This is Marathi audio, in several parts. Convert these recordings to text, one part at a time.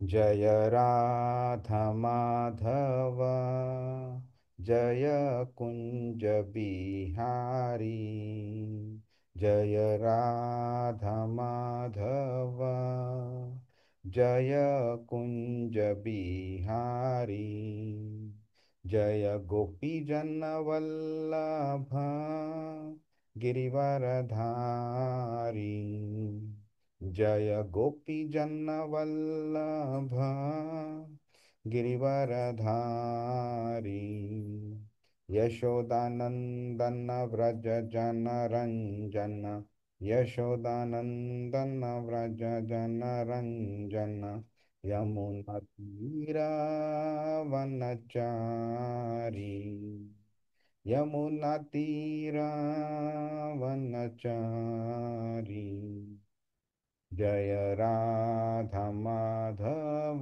जय राधा माधव, जय कुंज बिहारी। जय राधा माधव, जय कुंज बिहारी। जय गोपी जन वल्लभ, गिरिवरधारी। जय गोपी जन वल्लभ, गिरिवरधारी। यशोदानंदन व्रज जन रंजन, यशोदानंदन व्रज जन रंजन। यमुना वनचारी, यमुना वनचारी। जय राधा माधव,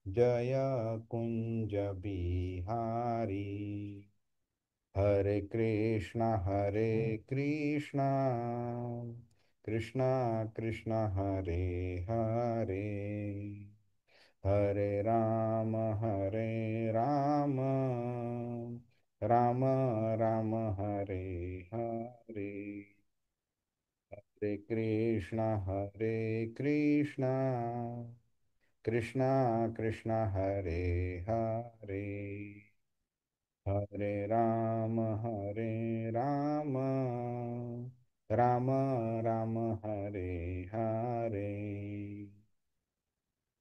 जय कुंज बिहारी। हरे कृष्णा कृष्णा कृष्णा हरे हरे, हरे राम राम राम हरे हरे। हरे कृष्णा कृष्णा कृष्णा हरे हरे, हरे राम राम राम हरे हरे।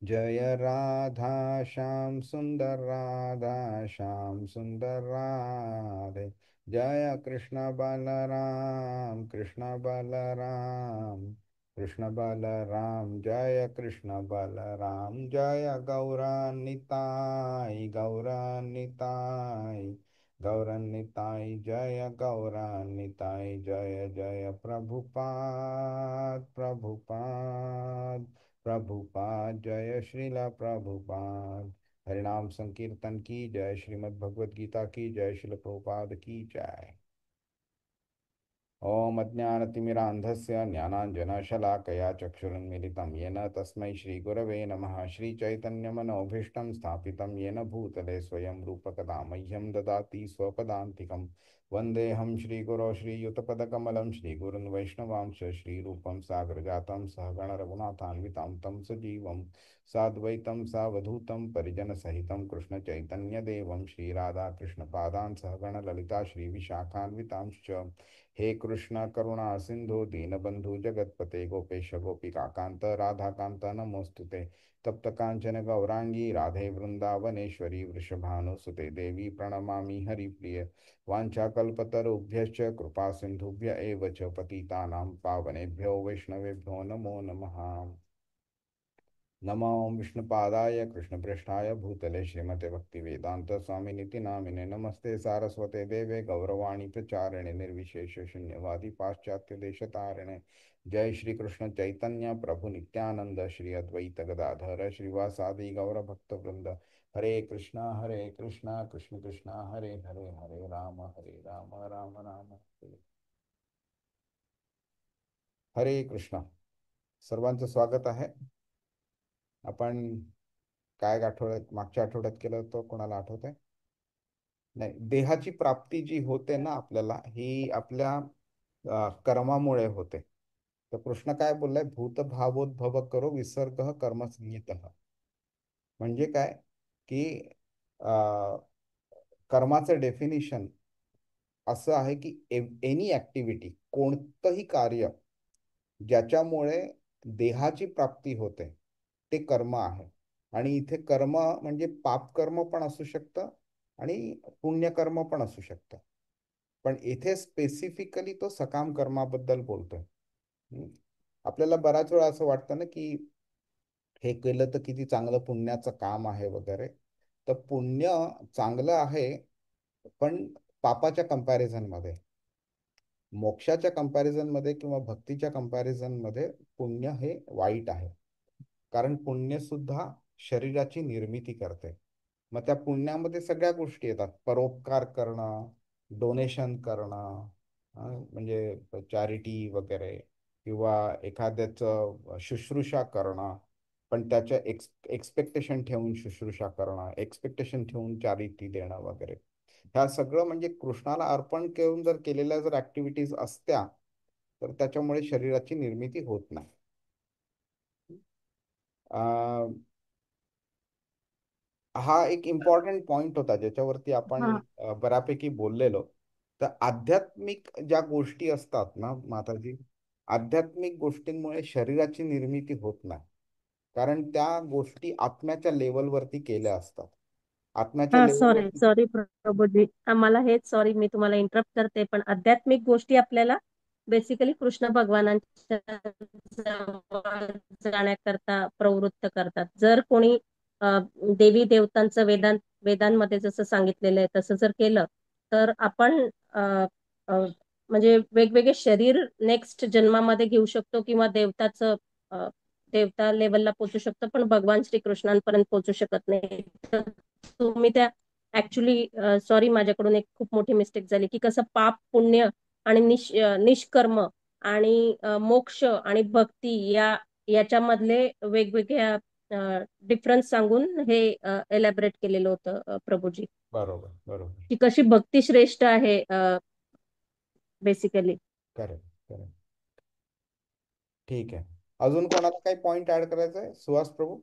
जय राधा श्याम सुंदर, राधा श्याम सुंदर राधे। जय कृष्ण बलराम, कृष्ण बलराम, कृष्ण बलराम। जय कृष्ण बलराम, जय गौरानिताई, गौरानिताई, गौरानिताई। जय गौरानिताई, जय जय प्रभुपाद, प्रभुपाद, प्रभुपाद। जय श्रीला प्रभुपाद। हरिनाम संकीर्तन की जय, श्रीमद् भगवद गीता की जय, श्रील प्रभुपाद की जय। ॐ अज्ञानतिमिरान्धस्य ज्ञानाञ्जनशलाकया चक्षुरुन्मीलितं येन तस्मै श्रीगुरवे नमः। श्रीचैतन्यमनोभीष्टं स्थापितं येन भूतले स्वयं रूपकदा मह्यं ददाति स्वपदान्तिकं। वन्देऽहं श्रीगुरो श्रीयुतपदकमलं, श्रीगुरुन् वैष्णवांश श्रीरूपं साग्रजातं सहगणरघुनाथान्वितं तं सजीवं साद्वैतं सावधूतं परिजनसहितं कृष्णचैतन्यदेवं श्रीराधाकृष्णपादान् सहगणललिता श्रीविशाखान्वितांश्च। हे कृष्ण करुणा सिंधु दीनबंधु जगतपते गोपेश गोपिकांत राधाकांत नमोस्तुते। तप्त कांचन गौरांगी राधे वृंदावनेश्वरी वृषभानुसुते देवी प्रणमामि हरिप्रिय। वाञ्छाकल्पतरुभ्यश्च कृपा सिंधुभ्य एव च पतितानां पावनेभ्यो वैष्णवेभ्यो नमो नमः। नमो विष्णुपादाय कृष्णप्रेष्ठाय भूतले श्रीमते भक्तिवेदांत स्वामिनिति नामिने। नमस्ते सारस्वते देवे गौरवाणी प्रचारिणे निर्विशेष शून्यवादी पाश्चात्य देशतारिणे। जय श्री कृष्ण चैतन्य प्रभु नित्यानंद, श्री अद्वैत गदाधर श्रीवासादि गौर भक्त वृंद। हरे कृष्णा कृष्ण कृष्णा हरे हरे, हरे राम राम राम हरे। हरे कृष्ण। सर्वांचं स्वागत आहे। आपण काय आठवड्यात, मागच्या आठवड्यात केलं होतं, कोणाला आठवत आहे? नाही, देहाची प्राप्ती जी होते ना आपल्याला, ही आपल्या कर्मामुळे होते. तर कृष्ण काय बोललाय, भूत भावोद्भव करो विसर्ग कर्मसंहित. म्हणजे काय की अ, कर्माचं डेफिनिशन असं आहे की एनी ऍक्टिव्हिटी, कोणतंही कार्य ज्याच्यामुळे देहाची प्राप्ती होते ते कर्म आहे. आणि इथे कर्म म्हणजे पाप कर्म पण असू शकतं आणि पुण्यकर्म पण असू शकतं. पण इथे स्पेसिफिकली तो सकाम कर्माबद्दल बोलतोय. हम्म. आपल्याला बराच वेळा असं वाटतं ना की हे केलं तर किती चांगलं पुण्याचं काम आहे वगैरे. तर पुण्य चांगलं आहे, पण पापाच्या कंपॅरिझन मध्ये, मोक्षाच्या कंपॅरिझन मध्ये किंवा भक्तीच्या कंपॅरिझन मध्ये पुण्य हे वाईट आहे. कारण पुण्य सुद्धा शरीराची निर्मिती करते. मग त्या पुण्यामध्ये सगळ्या गोष्टी येतात, परोपकार करणं, डोनेशन करणं, म्हणजे चॅरिटी वगैरे, किंवा एखाद्याचं शुश्रूषा करणं, पण त्याच्या एक्सपेक्टेशन ठेवून शुश्रूषा करणं, एक्सपेक्टेशन ठेवून चॅरिटी देणं वगैरे, ह्या सगळं म्हणजे कृष्णाला अर्पण करून जर केलेल्या जर ऍक्टिव्हिटीज असत्या तर त्याच्यामुळे शरीराची निर्मिती होत नाही. अं, हा एक इम्पॉर्टंट पॉइंट होता ज्याच्यावरती आपण हा बऱ्यापैकी बोललेलो. तर आध्यात्मिक ज्या गोष्टी असतात ना माताजी, आध्यात्मिक गोष्टींमुळे शरीराची निर्मिती होत नाही, कारण त्या गोष्टी आत्म्याच्या लेवलवरती केल्या असतात. आत्म्याच्या हा सॉरी लेवलवरती. सॉरी प्रभूजी, आम्हाला हेच सॉरी, मी तुम्हाला इंटरप्ट करते, पण आध्यात्मिक गोष्टी आपल्याला बेसिकली कृष्ण भगवानांच्या जवळ जाण्याकरता प्रवृत्त करतात. जर कोणी अ, देवी देवतांचं वेदांमध्ये जसं सांगितलेलं आहे तसं जर केलं तर आपण अ, अ, म्हणजे वेगवेगळे शरीर नेक्स्ट जन्मामध्ये घेऊ शकतो किंवा अ, देवता लेवलला पोहोचू शकतो, पण भगवान श्रीकृष्णांपर्यंत पोहोचू शकत नाही. तर तुम्ही त्या ऍक्च्युली सॉरी, माझ्याकडून एक खूप मोठी मिस्टेक झाली की कसं पाप पुण्य आणि निष्कर्म आणि मोक्ष आणि भक्ती याच्यामधले वेगवेगळ्या डिफरन्स सांगून हे एलॅबरेट केलेलं होतं प्रभूजी, बरोबर, बरोबर. की कशी भक्ती श्रेष्ठ आहे बेसिकली. Correct, correct. ठीक आहे. अजून कोणाला काही पॉइंट ऍड करायचा आहे? सुहास प्रभू.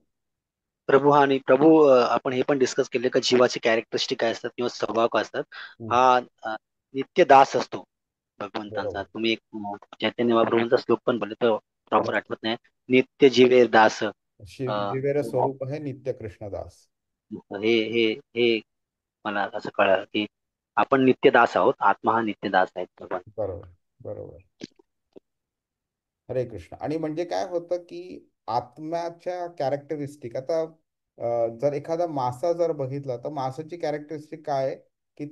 प्रभू हा आणि प्रभू आपण हे पण डिस्कस केले का जीवाची कॅरेक्टरिस्टिक काय असतात किंवा स्वभाव काय असतात. हम्म, हा नित्य दास असतो भगवंतांचा. बरोबर. तुम्ही एक चैतन्य महाप्रभूंचा श्लोक पण बोलले तर प्रॉपर आठवत नाही. नित्य जीवे दास. शिवेर स्वरूप आहे नित्य कृष्णदास. हे हे हे मला असं कळलं की आपण नित्य दास आहोत. आत्मा हा नित्य दास आहे भगवान. बरोबर, बरोबर. हरे कृष्ण. आणि म्हणजे काय होतं की आत्म्याच्या कॅरेक्टरिस्टिक आता जर एखादा मासा जर बघितला तर मासाची कॅरेक्टरिस्टिक काय आहे की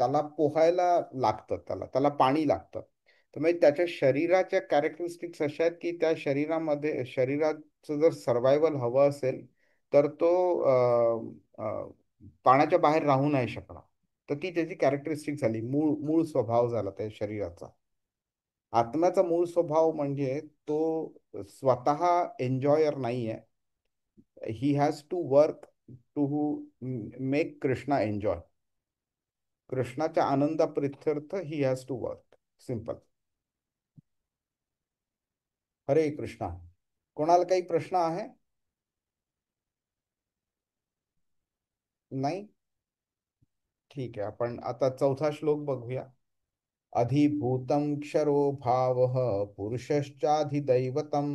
त्याला पोहायला लागतं, त्याला त्याला पाणी लागतं. तर म्हणजे त्याच्या शरीराच्या कॅरेक्टरिस्टिक्स अशा आहेत की त्या शरीराचं जर सर्वायवल हवं असेल तर तो पाण्याच्या बाहेर राहू नाही शकणार. तर ती त्याची कॅरेक्टरिस्टिक झाली, मूळ मूळ स्वभाव झाला त्या शरीराचा. आत्म्याचा मूळ स्वभाव म्हणजे तो स्वतः एन्जॉयर नाही आहे. He has to work to make Krishna enjoy. कृष्णाच्या आनंदाप्रित्यर्थ he has to work. Simple. Hare Krishna. कोणाला काही प्रश्न आहे? नाही. ठीक आहे, आपण आता चौथा श्लोक बघूया. अधिभूतं क्षरो भावः पुरुषश्चाधिदैवतम्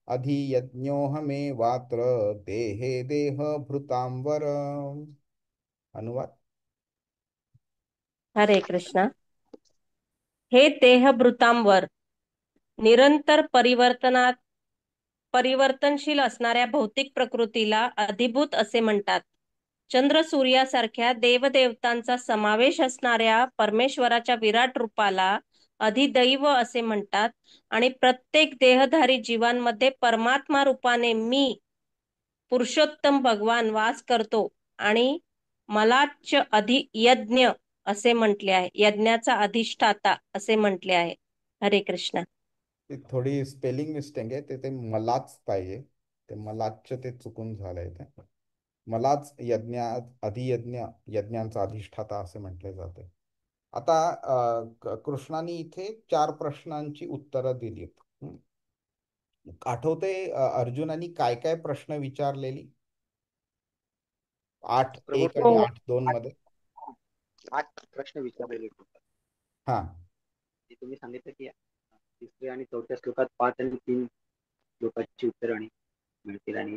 अधियज्ञोऽहमेवात्र देहे देहभृतां वर. अनुवाद. हरे कृष्ण. हे देहभृतांवर निरंतर परिवर्तनशील असणाऱ्या भौतिक प्रकृतीला अधिभूत असे म्हणतात. चंद्र सूर्यासारख्या देवदेवतांचा समावेश असणाऱ्या परमेश्वराच्या विराट रूपाला अधिदैव असे म्हणतात. आणि प्रत्येक देहधारी जीवांमध्ये परमात्मा रूपाने मी पुरुषोत्तम भगवान वास करतो आणि मलाच अधियज्ञ असे म्हटले आहे, यज्ञाचा अधिष्ठाता असे म्हटले आहे. हरे कृष्ण. ती थोडी स्पेलिंग मिस्टेक आहे, ते मलाच पाहिजे. ते मलाच ते चुकून झालंय. ते मलाच अधियज्ञ, यज्ञांचा अधिष्ठाता असे म्हटले जाते. आता कृष्णाने इथे 4 प्रश्नांची उत्तरं दिलीत. आठवते अर्जुनानी काय काय प्रश्न विचारलेली? 8:1 प्रभू आणि हो. 8:2 मध्ये. 8 प्रश्न विचारलेले होते. हा. ते तुम्ही सांगितलं की तिसऱ्या आणि चौथ्या श्लोकात 5 आणि 3 श्लोकाची उत्तरं आणि मिळतील आणि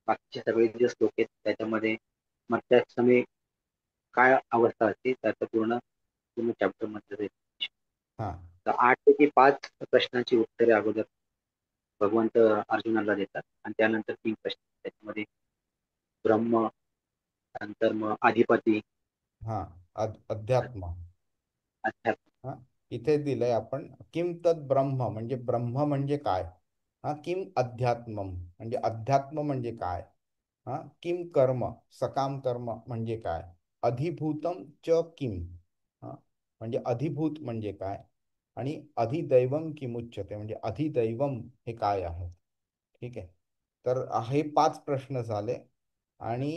बाकीचे सगळे जे श्लोक आहेत त्याच्यामध्ये मग समय काय अवस्था असते त्याचं पूर्ण पूर्ण चॅप्टर मध्ये. हा. तर 8 पैकी 5 प्रश्नांची उत्तरे अगोदर भगवंत अर्जुनाला देतात आणि त्यानंतर 3 प्रश्न त्याच्यामध्ये ब्रह्म, नंतर मग अधिपती, हा. अध्यात्म. अध्यात्म. हा. इथे दिलंय आपण किम तद ब्रह्म म्हणजे ब्रह्म म्हणजे काय. हा. किम अध्यात्मम म्हणजे अध्यात्म म्हणजे काय. हा. किम कर्म, सकाम कर्म म्हणजे काय. अधिभूतम च किम. हा. म्हणजे अधिभूत म्हणजे काय. आणि अधिदैवम किमुच्यते म्हणजे अधिदैवम हे काय आहे. ठीक आहे. तर हे 5 प्रश्न झाले. आणि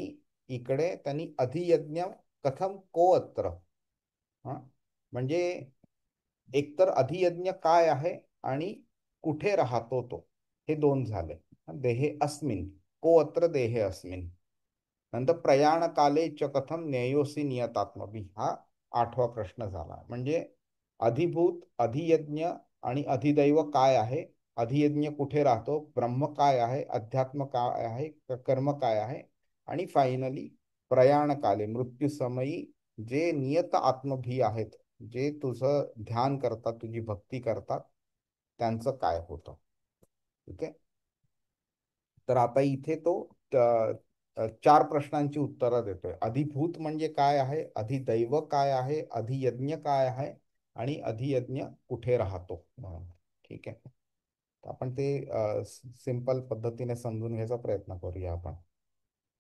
इकडे त्यांनी अधियज्ञ कथम को अत्र, हा म्हणजे एकतर अधियज्ञ काय आहे आणि कुठे राहतो तो, हे 2 झाले. देहे अस्मिन को अत्र देहे अस्मिन. नंतर प्रयाण काले च कथम न्यायोसी नियतात्मभी, हा 8वा प्रश्न झाला. म्हणजे अधिभूत, अधियज्ञ आणि अधिदैव काय आहे, अधियज्ञ कुठे राहतो, ब्रह्म काय आहे, अध्यात्म काय आहे, कर्म काय आहे, आणि फायनली प्रयाण काले मृत्यूसमयी जे नियत आत्मभी आहेत, जे तुझं ध्यान करतात, तुझी भक्ती करतात, त्यांचं काय होतं. ठीक आहे. तर आता इथे तो 4 प्रश्नांची उत्तरं देतोय. अधिभूत म्हणजे काय आहे, अधिदैव काय आहे, अधियज्ञ काय आहे, आणि अधियज्ञ कुठे राहतो म्हणून. ठीक आहे. आपण ते सिंपल पद्धतीने समजून घ्यायचा प्रयत्न करूया आपण.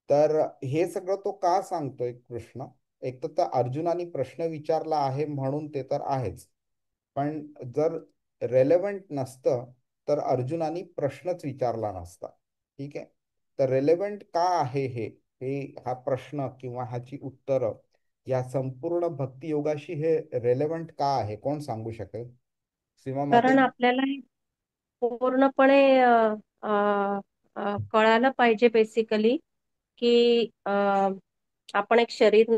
तर हे सगळं तो का सांगतोय कृष्ण. एक तर त्या अर्जुनाने प्रश्न विचारला आहे म्हणून ते तर आहेच, पण जर रेलेव्हंट नसतं तर अर्जुनाने प्रश्नच विचारला नसता. ठीक आहे. तर रेलेव्हंट का आहे हे हे हा प्रश्न किंवा ह्याची उत्तरं या संपूर्ण भक्तियोगाशी हे रेलेव्हंट का आहे, कोण सांगू शकेल. सीमा कारण माताजी. आपल्याला हे पूर्णपणे अ, कळायला पाहिजे बेसिकली की आपण एक शरीर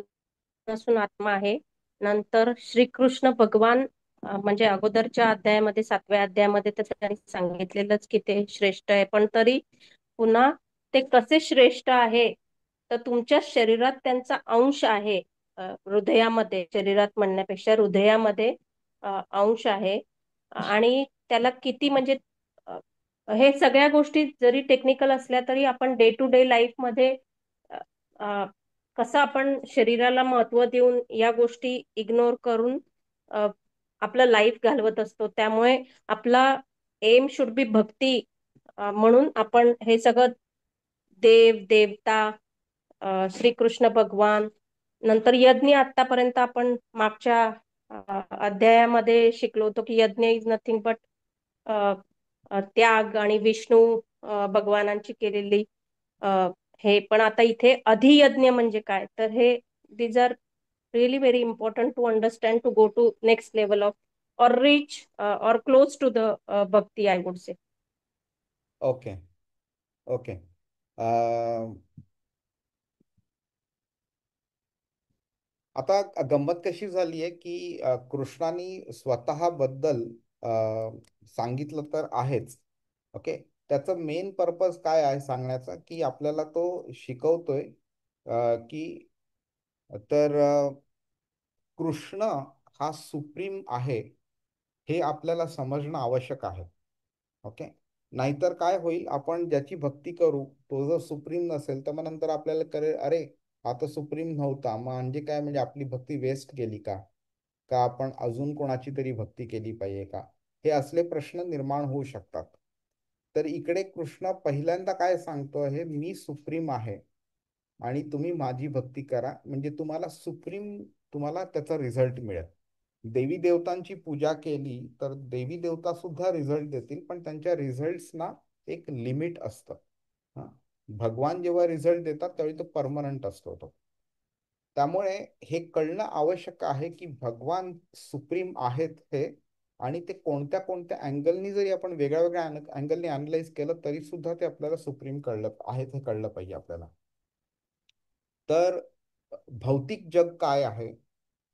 नसून आत्मा आहे. नंतर श्रीकृष्ण भगवान म्हणजे अगोदरच्या अध्यायामध्ये 7व्या अध्यायामध्ये तर त्यांनी सांगितलेलंच की ते श्रेष्ठ आहे, पण तरी पुन्हा ते कसे श्रेष्ठ आहे, तर तुमच्या शरीरात त्यांचा अंश आहे. हृदयामध्ये, शरीरात म्हणण्यापेक्षा हृदयामध्ये अंश आहे. आणि त्याला किती म्हणजे अ, हे सगळ्या गोष्टी जरी टेक्निकल असल्या तरी आपण डे टू डे लाईफ मध्ये अ, अ, कसं आपण शरीराला महत्व देऊन या गोष्टी इग्नोर करून अ, आपलं लाईफ घालवत असतो. त्यामुळे आपला एम शुड बी भक्ती. म्हणून आपण हे सगळं देव देवता श्रीकृष्ण भगवान नंतर यज्ञ आतापर्यंत आपण मागच्या अध्यायामध्ये शिकलो होतो की यज्ञ इज नथिंग बट त्याग आणि विष्णू भगवानांची केलेली अ, हे. पण आता इथे अधियज्ञ म्हणजे काय, तर हे these are really very important to understand to go to next level of or reach or close to the bhakti I would say. Okay. Okay. आता गंमत कशी झाली आहे की कृष्णाने स्वतःबद्दल अ, सांगितलं तर आहेच. ओके. त्याचं मेन पर्पज काय आहे सांगण्याचा, की आपल्याला तो शिकवतोय की तर कृष्ण हा सुप्रीम आहे हे आपल्याला समजणं आवश्यक आहे. ओके. नाहीतर काय होईल, आपण ज्याची भक्ती करू तो जर सुप्रीम नसेल तर मग नंतर आपल्याला कळेल, अरे हा तर सुप्रीम नव्हता, मग म्हणजे काय, म्हणजे आपली भक्ती वेस्ट गेली का, का आपण अजून कोणाची तरी भक्ती केली पाहिजे का, हे असले प्रश्न निर्माण होऊ शकतात. तर इकडे कृष्ण पहिल्यांदा काय सांगतो आहे, मी सुप्रीम आहे आणि तुम्ही माझी भक्ती करा, म्हणजे तुम्हाला सुप्रीम, तुम्हाला त्याचा रिझल्ट मिळेल. देवी देवतांची पूजा केली तर देवी देवता सुद्धा रिझल्ट देतील, पण त्यांच्या रिझल्ट्सना एक लिमिट असतं. हा. भगवान जेव्हा रिझल्ट देतात त्यावेळी तो परमनंट असतो तो. त्यामुळे हे कळणं आवश्यक आहे की भगवान सुप्रीम आहेत हे, आणि ते कोणत्या कोणत्या अँगलनी जरी आपण वेगळ्या वेगळ्या अँगलनी अनालाइज केलं तरी सुद्धा ते आपल्याला सुप्रीम कळलं आहेत हे कळलं पाहिजे आपल्याला. तर भौतिक जग काय आहे,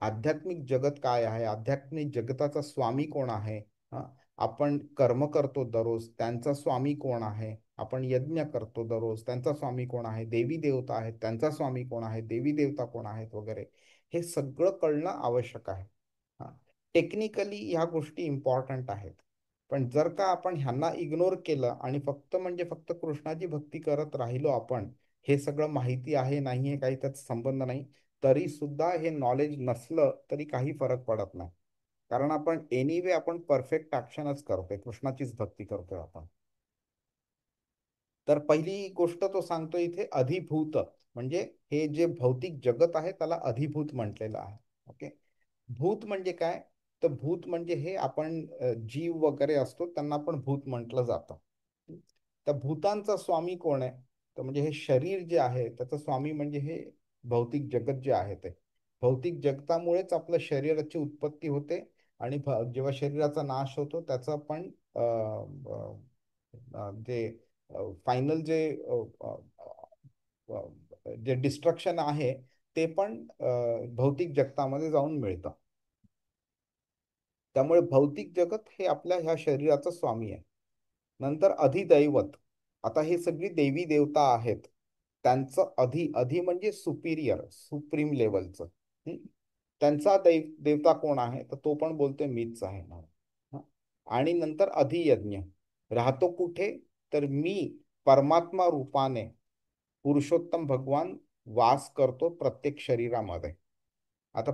आध्यात्मिक जगत काय आहे, आध्यात्मिक जगताचा स्वामी कोण आहे, हा, आपण कर्म करतो दररोज त्यांचा स्वामी कोण आहे, आपण यज्ञ करतो दररोज त्यांचा स्वामी कोण आहे, देवी देवता आहेत त्यांचा स्वामी कोण आहे, देवी देवता कोण आहेत वगैरे, हे सगळं कळणं आवश्यक आहे. हा. टेक्निकली ह्या गोष्टी इम्पॉर्टंट आहेत, पण जर का आपण ह्यांना इग्नोर केलं आणि फक्त म्हणजे फक्त कृष्णाची भक्ती करत राहिलो आपण, हे सगळं माहिती आहे नाही आहे काही त्याचा संबंध नाही, तरी सुद्धा हे नॉलेज नसलं तरी काही फरक पडत नाही. कारण आपण एनिवे आपण परफेक्ट ऍक्शनच करतोय, कृष्णाचीच भक्ती करतोय आपण. तर पहिली गोष्ट तो सांगतो इथे अधिभूत, म्हणजे हे जे भौतिक जगत आहे त्याला अधिभूत म्हटलेलं आहे. ओके. भूत म्हणजे काय, तर भूत म्हणजे हे आपण जीव वगैरे असतो त्यांना आपण भूत म्हटलं जातं. त्या भूतांचा स्वामी कोण आहे? तर म्हणजे हे शरीर जे आहे त्याचं स्वामी म्हणजे हे भौतिक जगत जे आहे ते. भौतिक जगतामुळेच आपल्या शरीराची उत्पत्ती होते आणि जेव्हा शरीराचा नाश होतो त्याचा पण जे फायनल जे जे डिस्ट्रक्शन आहे ते पण भौतिक जगतामध्ये जाऊन मिळतं. त्यामुळे भौतिक जगत हे आपल्या ह्या शरीराचं स्वामी आहे. नंतर अधिदैवत. आता हे सगळी देवी देवता आहेत. त्यांचं अधि म्हणजे सुपिरियर, सुप्रीम लेवलचं. त्यांचा देवता कोण आहे तर तो पण बोलतोय मीच आहे म्हणून. आणि नंतर अधियज्ञ. राहतो कुठे तर मी परमात्मा रूपाने पुरुषोत्तम भगवान वास करतो प्रत्येक शरीरामध्ये. आता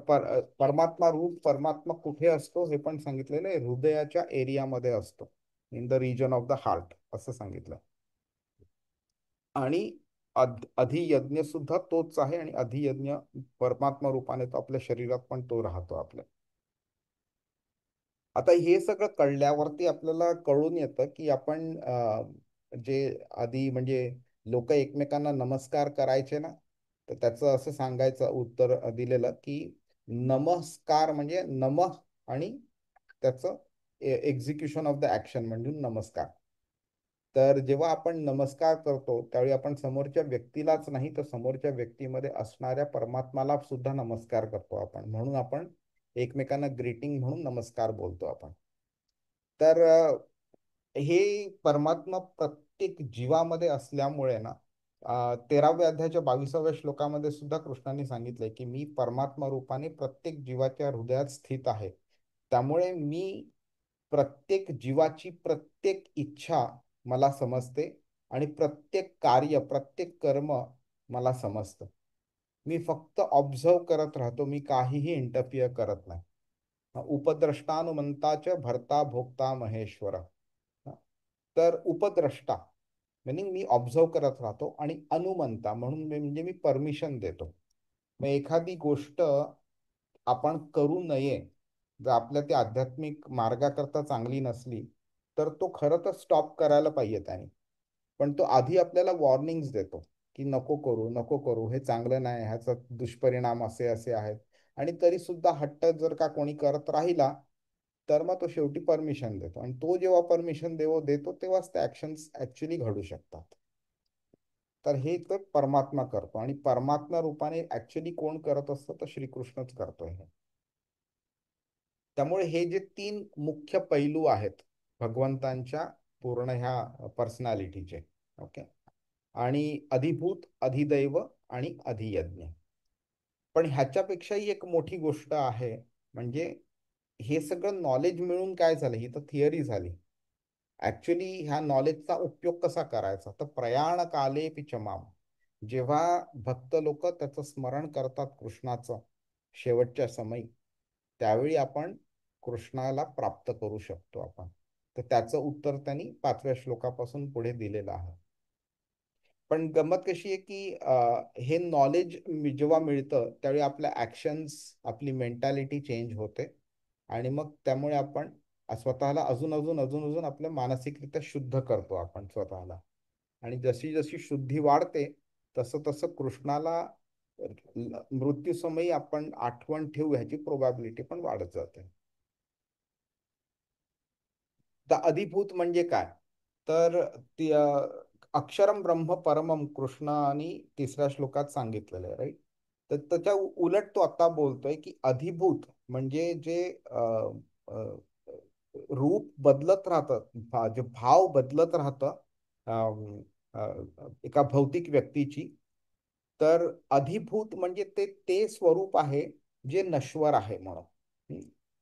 परमात्मा रूप परमात्मा कुठे असतो हे पण सांगितलेलं आहे. हृदयाच्या एरियामध्ये असतो, in the region of the heart असं सांगितलं. आणि अधियज्ञ सुद्धा तोच आहे आणि अधियज्ञ परमात्मा रूपाने तो आपल्या शरीरात पण तो राहतो आपल्या. आता हे सगळं कळल्यावरती आपल्याला कळून येतं की आपण जे आधी म्हणजे लोक एकमेकांना नमस्कार करायचे ना, तर त्याचं असं सांगायचं उत्तर दिलेलं की नमस्कार म्हणजे नमः आणि त्याचं एक्झिक्युशन ऑफ द ऍक्शन म्हणजे नमस्कार. तर जेव्हा आपण नमस्कार करतो त्यावेळी आपण समोरच्या व्यक्तीलाच नाही तर समोरच्या व्यक्तीमध्ये असणाऱ्या परमात्माला सुद्धा नमस्कार करतो आपण. म्हणून आपण एकमेकांना ग्रीटिंग म्हणून नमस्कार बोलतो आपण. तर हे परमात्मा प्रत्येक जीवामध्ये असल्यामुळे ना 13व्या अध्यायाच्या 22व्या श्लोकामध्ये सुद्धा कृष्णाने सांगितलंय की मी परमात्मा रूपाने प्रत्येक जीवाच्या हृदयात स्थित आहे. त्यामुळे मी प्रत्येक जीवाची प्रत्येक इच्छा मला समजते आणि प्रत्येक कार्य प्रत्येक कर्म मला समजतं. मी फक्त ऑब्झर्व करत राहतो, मी काहीही इंटरफिअर करत नाही. उपद्रष्टानुमंताच भरता भोगता महेश्वर. तर उपद्रष्टा मिनिंग मी ऑब्झर्व करत राहतो आणि अनुमंता म्हणून म्हणजे मी परमिशन देतो. मग एखादी गोष्ट आपण करू नये जर आपल्या त्या आध्यात्मिक मार्गाकरता चांगली नसली तर तो खरं तर स्टॉप करायला पाहिजे त्याने. पण तो आधी आपल्याला वॉर्निंग्स देतो की नको करू नको करू, हे चांगलं नाही, ह्याचा दुष्परिणाम असे असे आहेत. आणि तरी सुद्धा हट्ट जर का कोणी करत राहिला तर मग तो शेवटी परमिशन देतो आणि तो जेव्हा परमिशन देतो तेव्हाच ते ऍक्शन्स ऍक्च्युली घडू शकतात. तर हे तर परमात्मा करतो आणि परमात्मा रूपाने ऍक्च्युली कोण करत असतं तर श्रीकृष्णच करतोय हे. त्यामुळे हे जे 3 मुख्य पैलू आहेत भगवंतांच्या पूर्ण ह्या पर्सनॅलिटीचे. ओके. आणि अधिभूत अधिदैव आणि अधियज्ञ. पण ह्याच्यापेक्षाही एक मोठी गोष्ट आहे म्हणजे हे सगळं नॉलेज मिळून काय झालं, ही तर थिअरी झाली. ऍक्च्युली ह्या नॉलेजचा उपयोग कसा करायचा तर प्रयाण काले पिचमाम. जेव्हा भक्त लोक त्याचं स्मरण करतात कृष्णाचं शेवटच्या समयी त्यावेळी आपण कृष्णाला प्राप्त करू शकतो आपण. तर त्याचं उत्तर त्यांनी 5व्या श्लोकापासून पुढे दिलेलं आहे. पण गंमत कशी आहे की हे नॉलेज जेव्हा मिळतं त्यावेळी आपल्या ऍक्शन्स आपली मेंटॅलिटी चेंज होते आणि मग त्यामुळे आपण स्वतःला अजून अजून अजून अजून आपल्या मानसिकरित्या शुद्ध करतो आपण स्वतःला. आणि जशी जशी शुद्धी वाढते तसं तसं कृष्णाला मृत्यूसमयी आपण आठवण ठेवू ह्याची प्रोबॅबिलिटी पण वाढत जाते. तर अधिभूत म्हणजे काय तर ती अक्षरम ब्रह्म परमम कृष्ण आणि 3ऱ्या श्लोकात सांगितलेलं आहे राईट. तर त्याच्या उलट तो आता बोलतोय की अधिभूत म्हणजे जे रूप बदलत राहतं, जे भाव बदलत राहतं एका भौतिक व्यक्तीची. तर अधिभूत म्हणजे ते ते स्वरूप आहे जे नश्वर आहे म्हणून.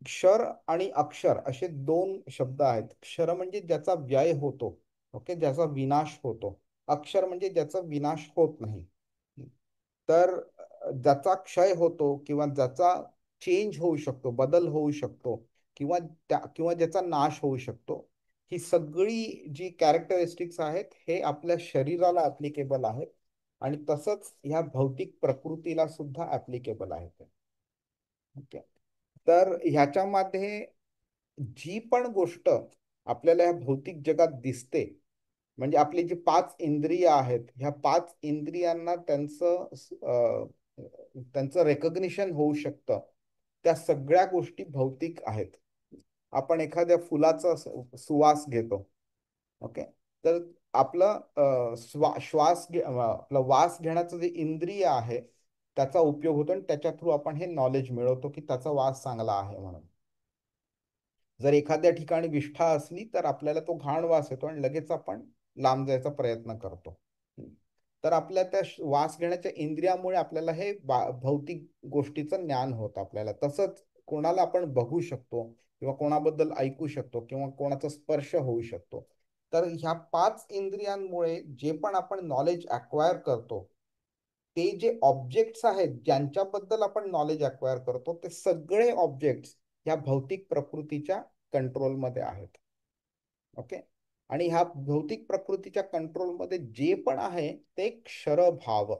क्षर आणि अक्षर असे 2 शब्द आहेत. क्षर म्हणजे ज्याचा व्यय होतो, ओके, ज्याचा विनाश होतो. अक्षर म्हणजे ज्याचा विनाश होत नाही. तर ज्याचा क्षय होतो किंवा ज्याचा चेंज होऊ शकतो, बदल होऊ शकतो किंवा ज्याचा नाश होऊ शकतो. ही सगळी जी कॅरेक्टरिस्टिक्स आहेत हे आपल्या शरीराला ऍप्लिकेबल आहेत आणि तसंच ह्या भौतिक प्रकृतीला सुद्धा ऍप्लिकेबल आहेत. ओके. तर ह्याच्यामध्ये जी पण गोष्ट आपल्याला ह्या भौतिक जगात दिसते, म्हणजे आपली जी 5 इंद्रिय आहेत, ह्या 5 इंद्रियांना त्यांचं रेकग्निशन होऊ शकतं. त्या सगळ्या गोष्टी भौतिक आहेत. आपण एखाद्या फुलाचा सुवास घेतो. ओके. तर आपलं आपलं वास घेण्याचं जे इंद्रिय आहे त्याचा उपयोग होतो आणि त्याच्या थ्रू आपण हे नॉलेज मिळवतो की त्याचा वास चांगला आहे म्हणून. जर एखाद्या ठिकाणी विष्ठा असली तर आपल्याला तो घाण वास येतो आणि लगेच आपण लांब जायचा प्रयत्न करतो. तर आपल्या त्या वास घेण्याच्या इंद्रियामुळे आपल्याला हे भौतिक गोष्टीचं ज्ञान होतं आपल्याला. तसंच कोणाला आपण बघू शकतो किंवा कोणाबद्दल ऐकू शकतो किंवा कोणाचा स्पर्श होऊ शकतो. तर ह्या 5 इंद्रियांमुळे जे पण आपण नॉलेज अक्वायर करतो, ते जे ऑब्जेक्ट्स आहेत ज्यांच्याबद्दल आपण नॉलेज अक्वायर करतो, ते सगळे ऑब्जेक्ट्स ह्या भौतिक प्रकृतीच्या कंट्रोलमध्ये आहेत. ओके. आणि ह्या भौतिक प्रकृतीच्या कंट्रोलमध्ये जे पण आहे ते क्षरभाव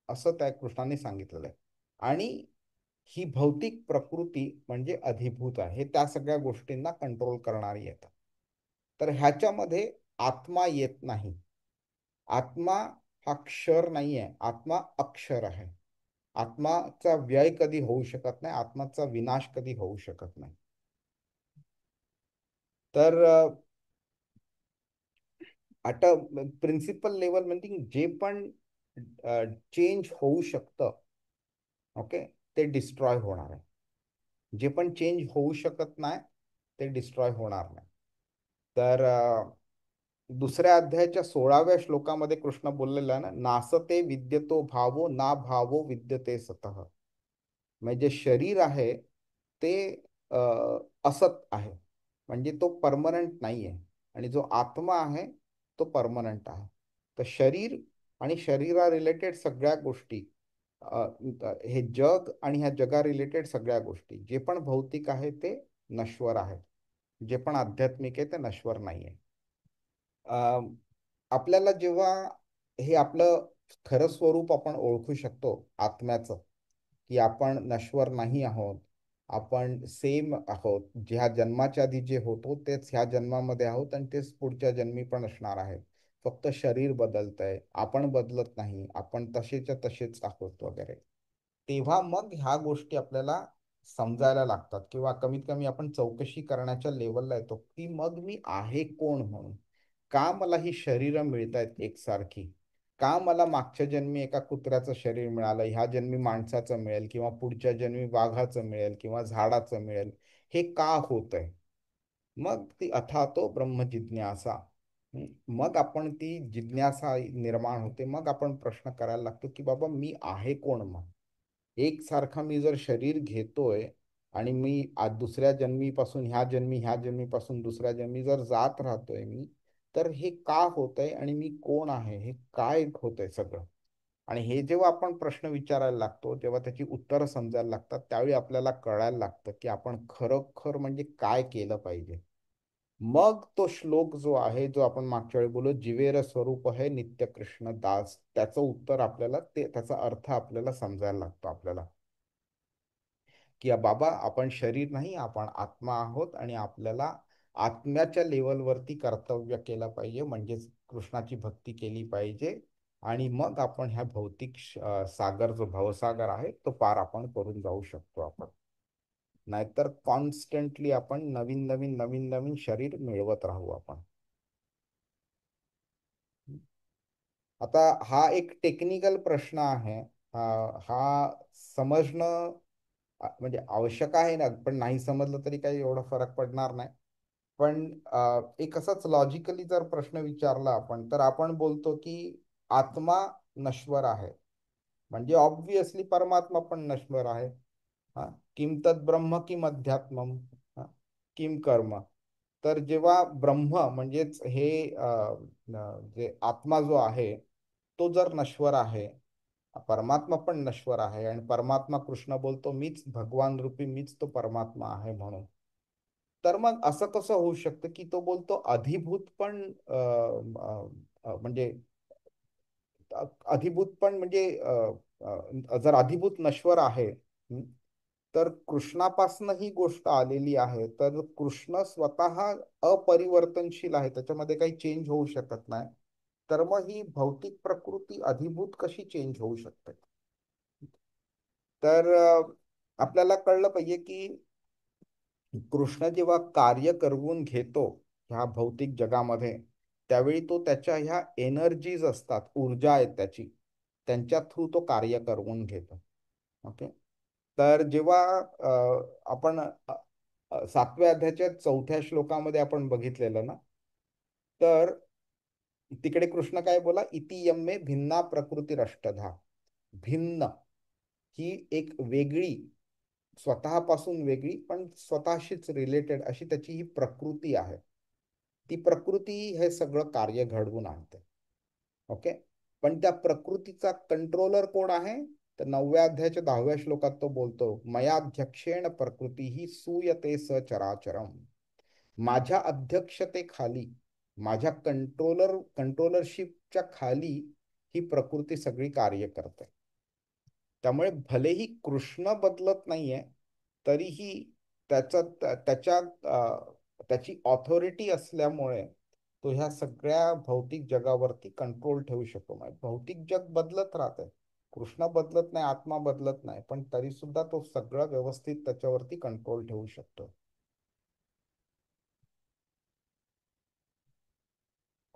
असं त्या कृष्णाने सांगितलेलं आहे. आणि ही भौतिक प्रकृती म्हणजे अधिभूत आहे. हे त्या सगळ्या गोष्टींना कंट्रोल करणारी येतात. तर ह्याच्यामध्ये आत्मा येत नाही. आत्मा हा क्षर नाही आहे, आत्मा अक्षर आहे. आत्माचा व्यय कधी होऊ शकत नाही, आत्माचा विनाश कधी होऊ शकत नाही. तर आता प्रिन्सिपल लेवल म्हणजे जे पण चेंज होऊ शकतं, ओके, ते डिस्ट्रॉय होणार आहे. जे पण चेंज होऊ शकत नाही ते डिस्ट्रॉय होणार नाही. तर दुसऱ्या अध्यायाच्या 16व्या श्लोकामध्ये कृष्ण बोललेला आहे ना, नासते विद्यतो भावो ना भावो विद्यते सतः. म्हणजे शरीर आहे ते अ, असत आहे, म्हणजे तो परमनंट नाही आहे. आणि जो आत्मा आहे तो परमनंट आहे. तर शरीर आणि शरीरा रिलेटेड सगळ्या गोष्टी, अ, हे जग आणि ह्या जगा रिलेटेड सगळ्या गोष्टी, जे पण भौतिक आहे ते नश्वर आहे. जे पण आध्यात्मिक आहे ते नश्वर नाही आहे. आपल्याला जेव्हा हे आपलं खरं स्वरूप आपण ओळखू शकतो आत्म्याचं, की आपण नश्वर नाही आहोत, आपण सेम आहोत, ज्या जन्माच्या आधी जे होतो तेच ह्या जन्मामध्ये आहोत आणि तेच पुढच्या जन्मी पण असणार आहे. फक्त शरीर बदलतंय, आपण बदलत नाही, आपण तसेच्या तसेच आहोत वगैरे. तेव्हा मग ह्या गोष्टी आपल्याला समजायला लागतात किंवा कमीत कमी आपण चौकशी करण्याच्या लेवलला येतो की मग मी आहे कोण म्हणून. का मला ही शरीरं मिळत आहेत एकसारखी? का मला मागच्या जन्मी एका कुत्र्याचं शरीर मिळालं, ह्या जन्मी माणसाचं मिळेल किंवा पुढच्या जन्मी वाघाचं मिळेल किंवा झाडाचं मिळेल? हे का होतंय? मग ती अथातो ब्रह्म जिज्ञासा. मग आपण ती जिज्ञासा निर्माण होते. मग आपण प्रश्न करायला लागतो की बाबा मी आहे कोण मग? एकसारखा मी जर शरीर घेतोय आणि मी आज दुसऱ्या जन्मीपासून ह्या जन्मीपासून दुसऱ्या जन्मी जर जात राहतोय मी, तर हे का होतंय आणि मी कोण आहे, हे काय होतंय सगळं? आणि हे जेव्हा आपण प्रश्न विचारायला लागतो, जेव्हा त्याची उत्तरं समजायला लागतात, त्यावेळी आपल्याला कळायला लागतं की आपण खरोखर म्हणजे काय केलं पाहिजे. मग तो श्लोक जो आहे, जो आपण मागच्या वेळी बोललो, जिवेर स्वरूप आहे नित्य कृष्ण दास, त्याचं उत्तर आपल्याला त्याचा अर्थ आपल्याला समजायला लागतो आपल्याला, की बाबा आपण शरीर नाही, आपण आत्मा आहोत आणि आपल्याला आत्म्याच्या लेवलवरती कर्तव्य केलं पाहिजे, म्हणजेच कृष्णाची भक्ती केली पाहिजे. आणि मग आपण ह्या भौतिक सागर जो भवसागर आहे तो पार आपण करून जाऊ शकतो आपण. नाहीतर कॉन्स्टंटली आपण नवीन नवीन नवीन नवीन शरीर मिळवत राहू आपण. आता हा एक टेक्निकल प्रश्न आहे. हा समजणं म्हणजे आवश्यक आहे ना, पण नाही समजलं तरी काही एवढा फरक पडणार नाही. पण एक असाच लॉजिकली जर प्रश्न विचारला आपण, तर आपण बोलतो की आत्मा नश्वर आहे, म्हणजे ऑब्विसली परमात्मा पण नश्वर आहे. हा, किम तद ब्रह्म किम अध्यात्मम, हा, किम कर्म. तर जेव्हा ब्रह्म म्हणजेच हे जे आत्मा जो आहे तो जर नश्वर आहे, परमात्मा पण नश्वर आहे आणि परमात्मा कृष्ण बोलतो मीच भगवान रूपी, मीच तो परमात्मा आहे म्हणून. तर मग असं कसं होऊ शकतं की तो बोलतो अधिभूत पण म्हणजे अधिभूत पण म्हणजे जर अधिभूत नश्वर आहे, तर कृष्णापासून ही गोष्ट आलेली आहे, तर कृष्ण स्वतः अपरिवर्तनशील आहे, त्याच्यामध्ये काही चेंज होऊ शकत नाही. तर मग ही भौतिक प्रकृती अधिभूत कशी चेंज होऊ शकते? तर आपल्याला कळलं पाहिजे की कृष्ण जेव्हा कार्य करवून घेतो ह्या भौतिक जगामध्ये, त्यावेळी तो त्याच्या ह्या एनर्जीज असतात, ऊर्जा आहे त्याची, त्यांच्या थ्रू तो कार्य करवून घेतो. ओके. तर जेव्हा आपण 7व्या अध्यायाच्या 4थ्या श्लोकामध्ये आपण बघितलेलं ना, तर तिकडे कृष्ण काय बोला, इति यम्मे भिन्ना प्रकृतीरष्टधा. भिन्न ही एक वेगळी, स्वतःपासून वेगळी पण स्वतःशीच रिलेटेड अशी त्याची ही प्रकृती आहे. ती प्रकृती हे सगळं कार्य घडवून आणते. ओके. पण त्या प्रकृतीचा कंट्रोलर कोण आहे? तर 9व्या अध्यायाच्या 10व्या श्लोकात तो बोलतो, मयाध्यक्षेण प्रकृती ही सूयते सचराचरम. माझ्या अध्यक्षतेखाली, माझ्या कंट्रोलरशिपच्या खाली ही प्रकृती सगळी कार्य करते. त्यामुळे भलेही कृष्ण बदलत नाहीये, तरीही त्याचा त्याची ऑथॉरिटी असल्यामुळे तो ह्या सगळ्या भौतिक जगावरती कंट्रोल ठेवू शकतो. भौतिक जग बदलत राहते, कृष्ण बदलत नाही, आत्मा बदलत नाही, पण तरी सुद्धा तो सगळं व्यवस्थित त्याच्यावरती कंट्रोल ठेवू शकतो.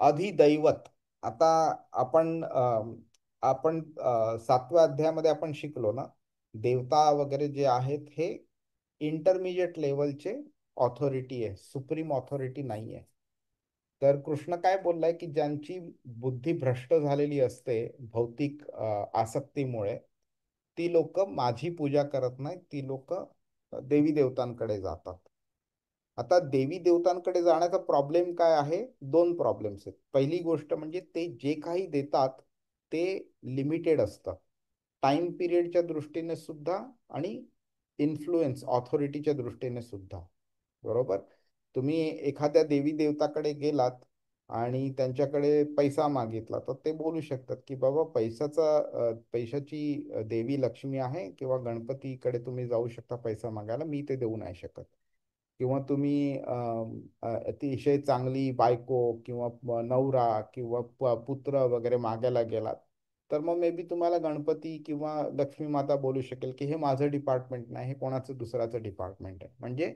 अधिदैवत. आता आपण 7व्या अध्यायामध्ये आपण शिकलो ना, देवता वगैरे जे आहेत हे इंटरमिजिएट लेवलचे ऑथॉरिटी आहे, सुप्रीम ऑथॉरिटी नाही आहे. तर कृष्ण काय बोललाय की ज्यांची बुद्धी भ्रष्ट झालेली असते भौतिक आसक्तीमुळे, ती लोक माझी पूजा करत नाही, ती लोक देवी देवतांकडे जातात. आता देवी देवतांकडे जाण्याचा प्रॉब्लेम काय आहे? दोन प्रॉब्लेम्स आहेत. पहिली गोष्ट म्हणजे ते जे काही देतात ते लिमिटेड असतं, टाइम पिरियडच्या दृष्टीने सुद्धा आणि इन्फ्लुएन्स ऑथॉरिटीच्या दृष्टीने सुद्धा. बरोबर. तुम्ही एखाद्या देवी देवताकडे गेलात आणि त्यांच्याकडे पैसा मागितला, तर ते बोलू शकतात की बाबा पैशाची देवी लक्ष्मी आहे, किंवा गणपतीकडे तुम्ही जाऊ शकता पैसा मागायला, मी ते देऊ नाही शकत. किंवा तुम्ही अतिशय चांगली बायको किंवा नवरा किंवा पुत्र वगैरे मागायला गेलात, तर मग मे बी तुम्हाला गणपती किंवा लक्ष्मी माता बोलू शकेल की हे माझं डिपार्टमेंट नाही, हे कोणाचं दुसऱ्याचं डिपार्टमेंट आहे. म्हणजे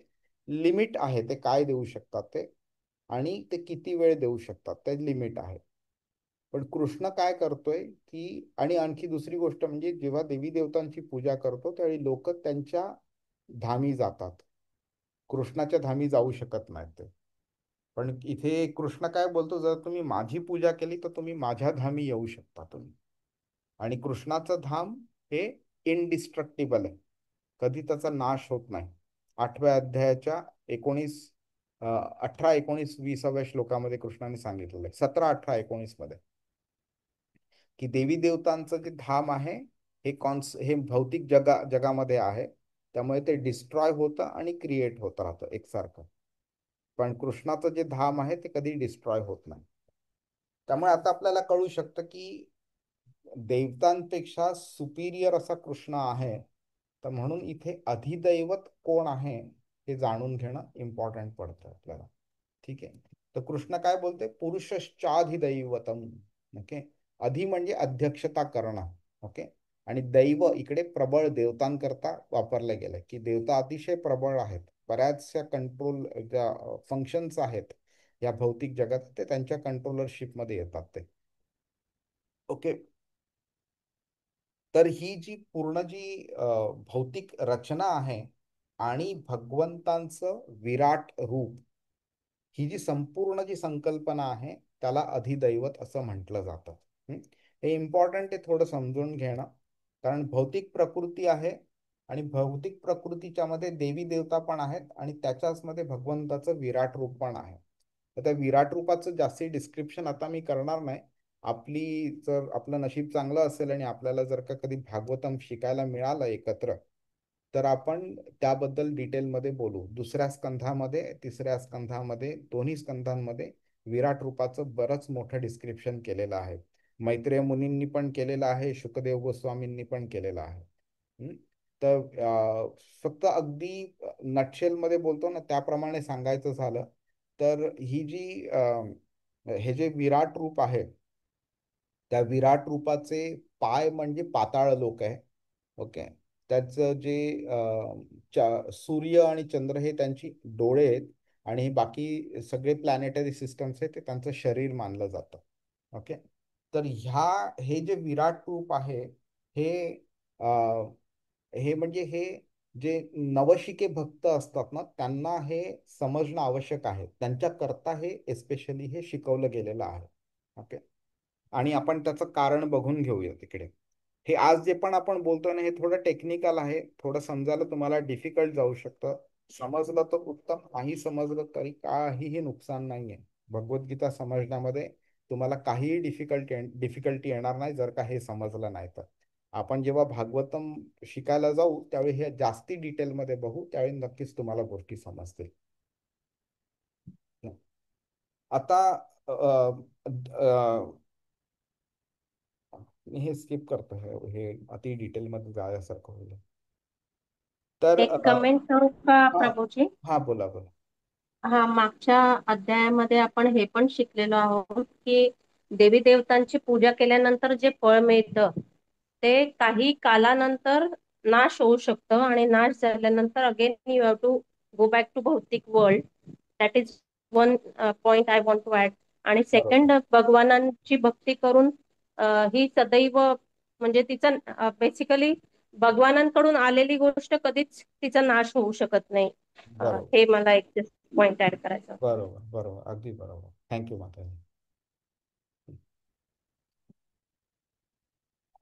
लिमिट आहे ते काय देऊ शकतात ते, आणि ते किती वेळ देऊ शकतात ते लिमिट आहे. पण कृष्ण काय करतोय की, आणि आणखी दुसरी गोष्ट म्हणजे जेव्हा देवी देवतांची पूजा करतो त्यावेळी लोक त्यांच्या धामी जातात, कृष्णाच्या धामी जाऊ शकत नाही ते. पण इथे कृष्ण काय बोलतो, जर तुम्ही माझी पूजा केली तर तुम्ही माझ्या धामी येऊ शकता तुम्ही. आणि कृष्णाचं धाम हे इनडिस्ट्रक्टिबल आहे, कधी त्याचा नाश होत नाही. 8व्या अध्यायाच्या 18, 19, 20व्या श्लोकामध्ये कृष्णाने सांगितलेलं आहे, 17, 18, 19 मध्ये, की देवी देवतांचं जे धाम आहे हे भौतिक जगामध्ये आहे, त्यामुळे ते डिस्ट्रॉय होतं आणि क्रिएट होत राहतं एकसारखं. पण कृष्णाचं जे धाम आहे ते कधी डिस्ट्रॉय होत नाही. त्यामुळे आता आपल्याला कळू शकतं की देवतांपेक्षा सुपिरियर असा कृष्ण आहे. तर म्हणून इथे अधिदैवत कोण आहे हे जाणून घेणं इम्पॉर्टंट पडतं आपल्याला. ठीक आहे. तर कृष्ण काय बोलते, पुरुषश्चाधिदैवतम. ओके. अधि म्हणजे अध्यक्षता करणं. ओके. आणि दैव इकडे प्रबळ देवतांकरता वापरलं गेलं, की देवता अतिशय प्रबळ आहेत, बऱ्याचशा कंट्रोल ज्या फंक्शन्स आहेत या भौतिक जगात ते त्यांच्या कंट्रोलरशिप मध्ये येतात ते. ओके. तर ही जी पूर्ण जी भौतिक रचना आहे आणि भगवंतांचं विराट रूप, ही जी संपूर्ण जी संकल्पना आहे त्याला अधिदैवत असं म्हटलं जातं. हे इम्पॉर्टंट आहे थोडं समजून घेणं, कारण भौतिक प्रकृती आहे आणि भौतिक प्रकृतीच्या मध्ये देवी देवता पण आहेत आणि त्याच्याच मध्ये भगवंताचं विराट रूप पण आहे. तर त्या विराट रूपाचं जास्ती डिस्क्रिप्शन आता मी करणार नाही. जर आपलं नशीब चांगलं असेल आणि आपल्याला जर का कधी भागवतम शिकायला मिळालं एकत्र, तर आपण त्याबद्दल डिटेलमध्ये बोलू. दुसऱ्या स्कंधामध्ये, तिसऱ्या स्कंधामध्ये, दोन्ही स्कंधांमध्ये विराट रूपाचं बरंच मोठं डिस्क्रिप्शन केलेलं आहे. मैत्रेय मुनींनी पण केलेलं आहे, शुकदेव गोस्वामींनी पण केलेलं आहे. तर फक्त अगदी नटशेल मध्ये बोलतो ना त्याप्रमाणे सांगायचं झालं तर ही जी हे जे विराट रूप आहे त्या विराट रूपाचे पाय म्हणजे पाताळ लोक आहे. ओके. त्याचं जे सूर्य आणि चंद्र हे त्यांची डोळे आहेत आणि बाकी सगळे प्लॅनेटरी सिस्टम्स आहेत ते त्यांचं शरीर मानलं जातं. ओके. तर हे जे विराट रूप आहे हे हे म्हणजे हे जे नवशिके भक्त असतात ना त्यांना हे समजणं आवश्यक आहे. त्यांच्याकरता हे एस्पेशली हे शिकवलं गेलेलं आहे. ओके. आणि आपण त्याचं कारण बघून घेऊया तिकडे. हे आज जे पण आपण बोलतोय ना हे थोडं टेक्निकल आहे. थोडं समजायला तुम्हाला डिफिकल्ट जाऊ शकतं. समजलं तर उत्तम, नाही समजलं तरी काहीही नुकसान नाहीये. भगवद्गीता समजण्यामध्ये तुम्हाला काहीही डिफिकल्टी येणार नाही जर का हे समजलं नाही तर. आपण जेव्हा भागवतम शिकायला जाऊ त्यावेळी हे जास्ती डिटेलमध्ये बघू त्यावेळी नक्कीच तुम्हाला गोष्टी समजतील. आता मी हे स्किप करतो. हे अति डिटेल मध्ये जाण्यासारखं होईल. तर एक कमेंट करू का हा प्रभूजी? हा बोला बोला. हा, मागच्या अध्यायामध्ये आपण हे पण शिकलेलो आहोत की देवी देवतांची पूजा केल्यानंतर जे फळ मिळतं ते काही कालानंतर नाश होऊ शकतं आणि नाश झाल्यानंतर again you have to go back to भौतिक world. That is one point I want to add. आणि बरोबर सेकंड, भगवानांची भक्ती करून ही सदैव म्हणजे तिचं बेसिकली भगवानांकडून आलेली गोष्ट कधीच तिचा नाश होऊ शकत नाही. बरोबर हे मला एक पॉइंट ऍड करायचा होता. बरोबर बरोबर अगदी बरोबर. थँक्यू माताजी.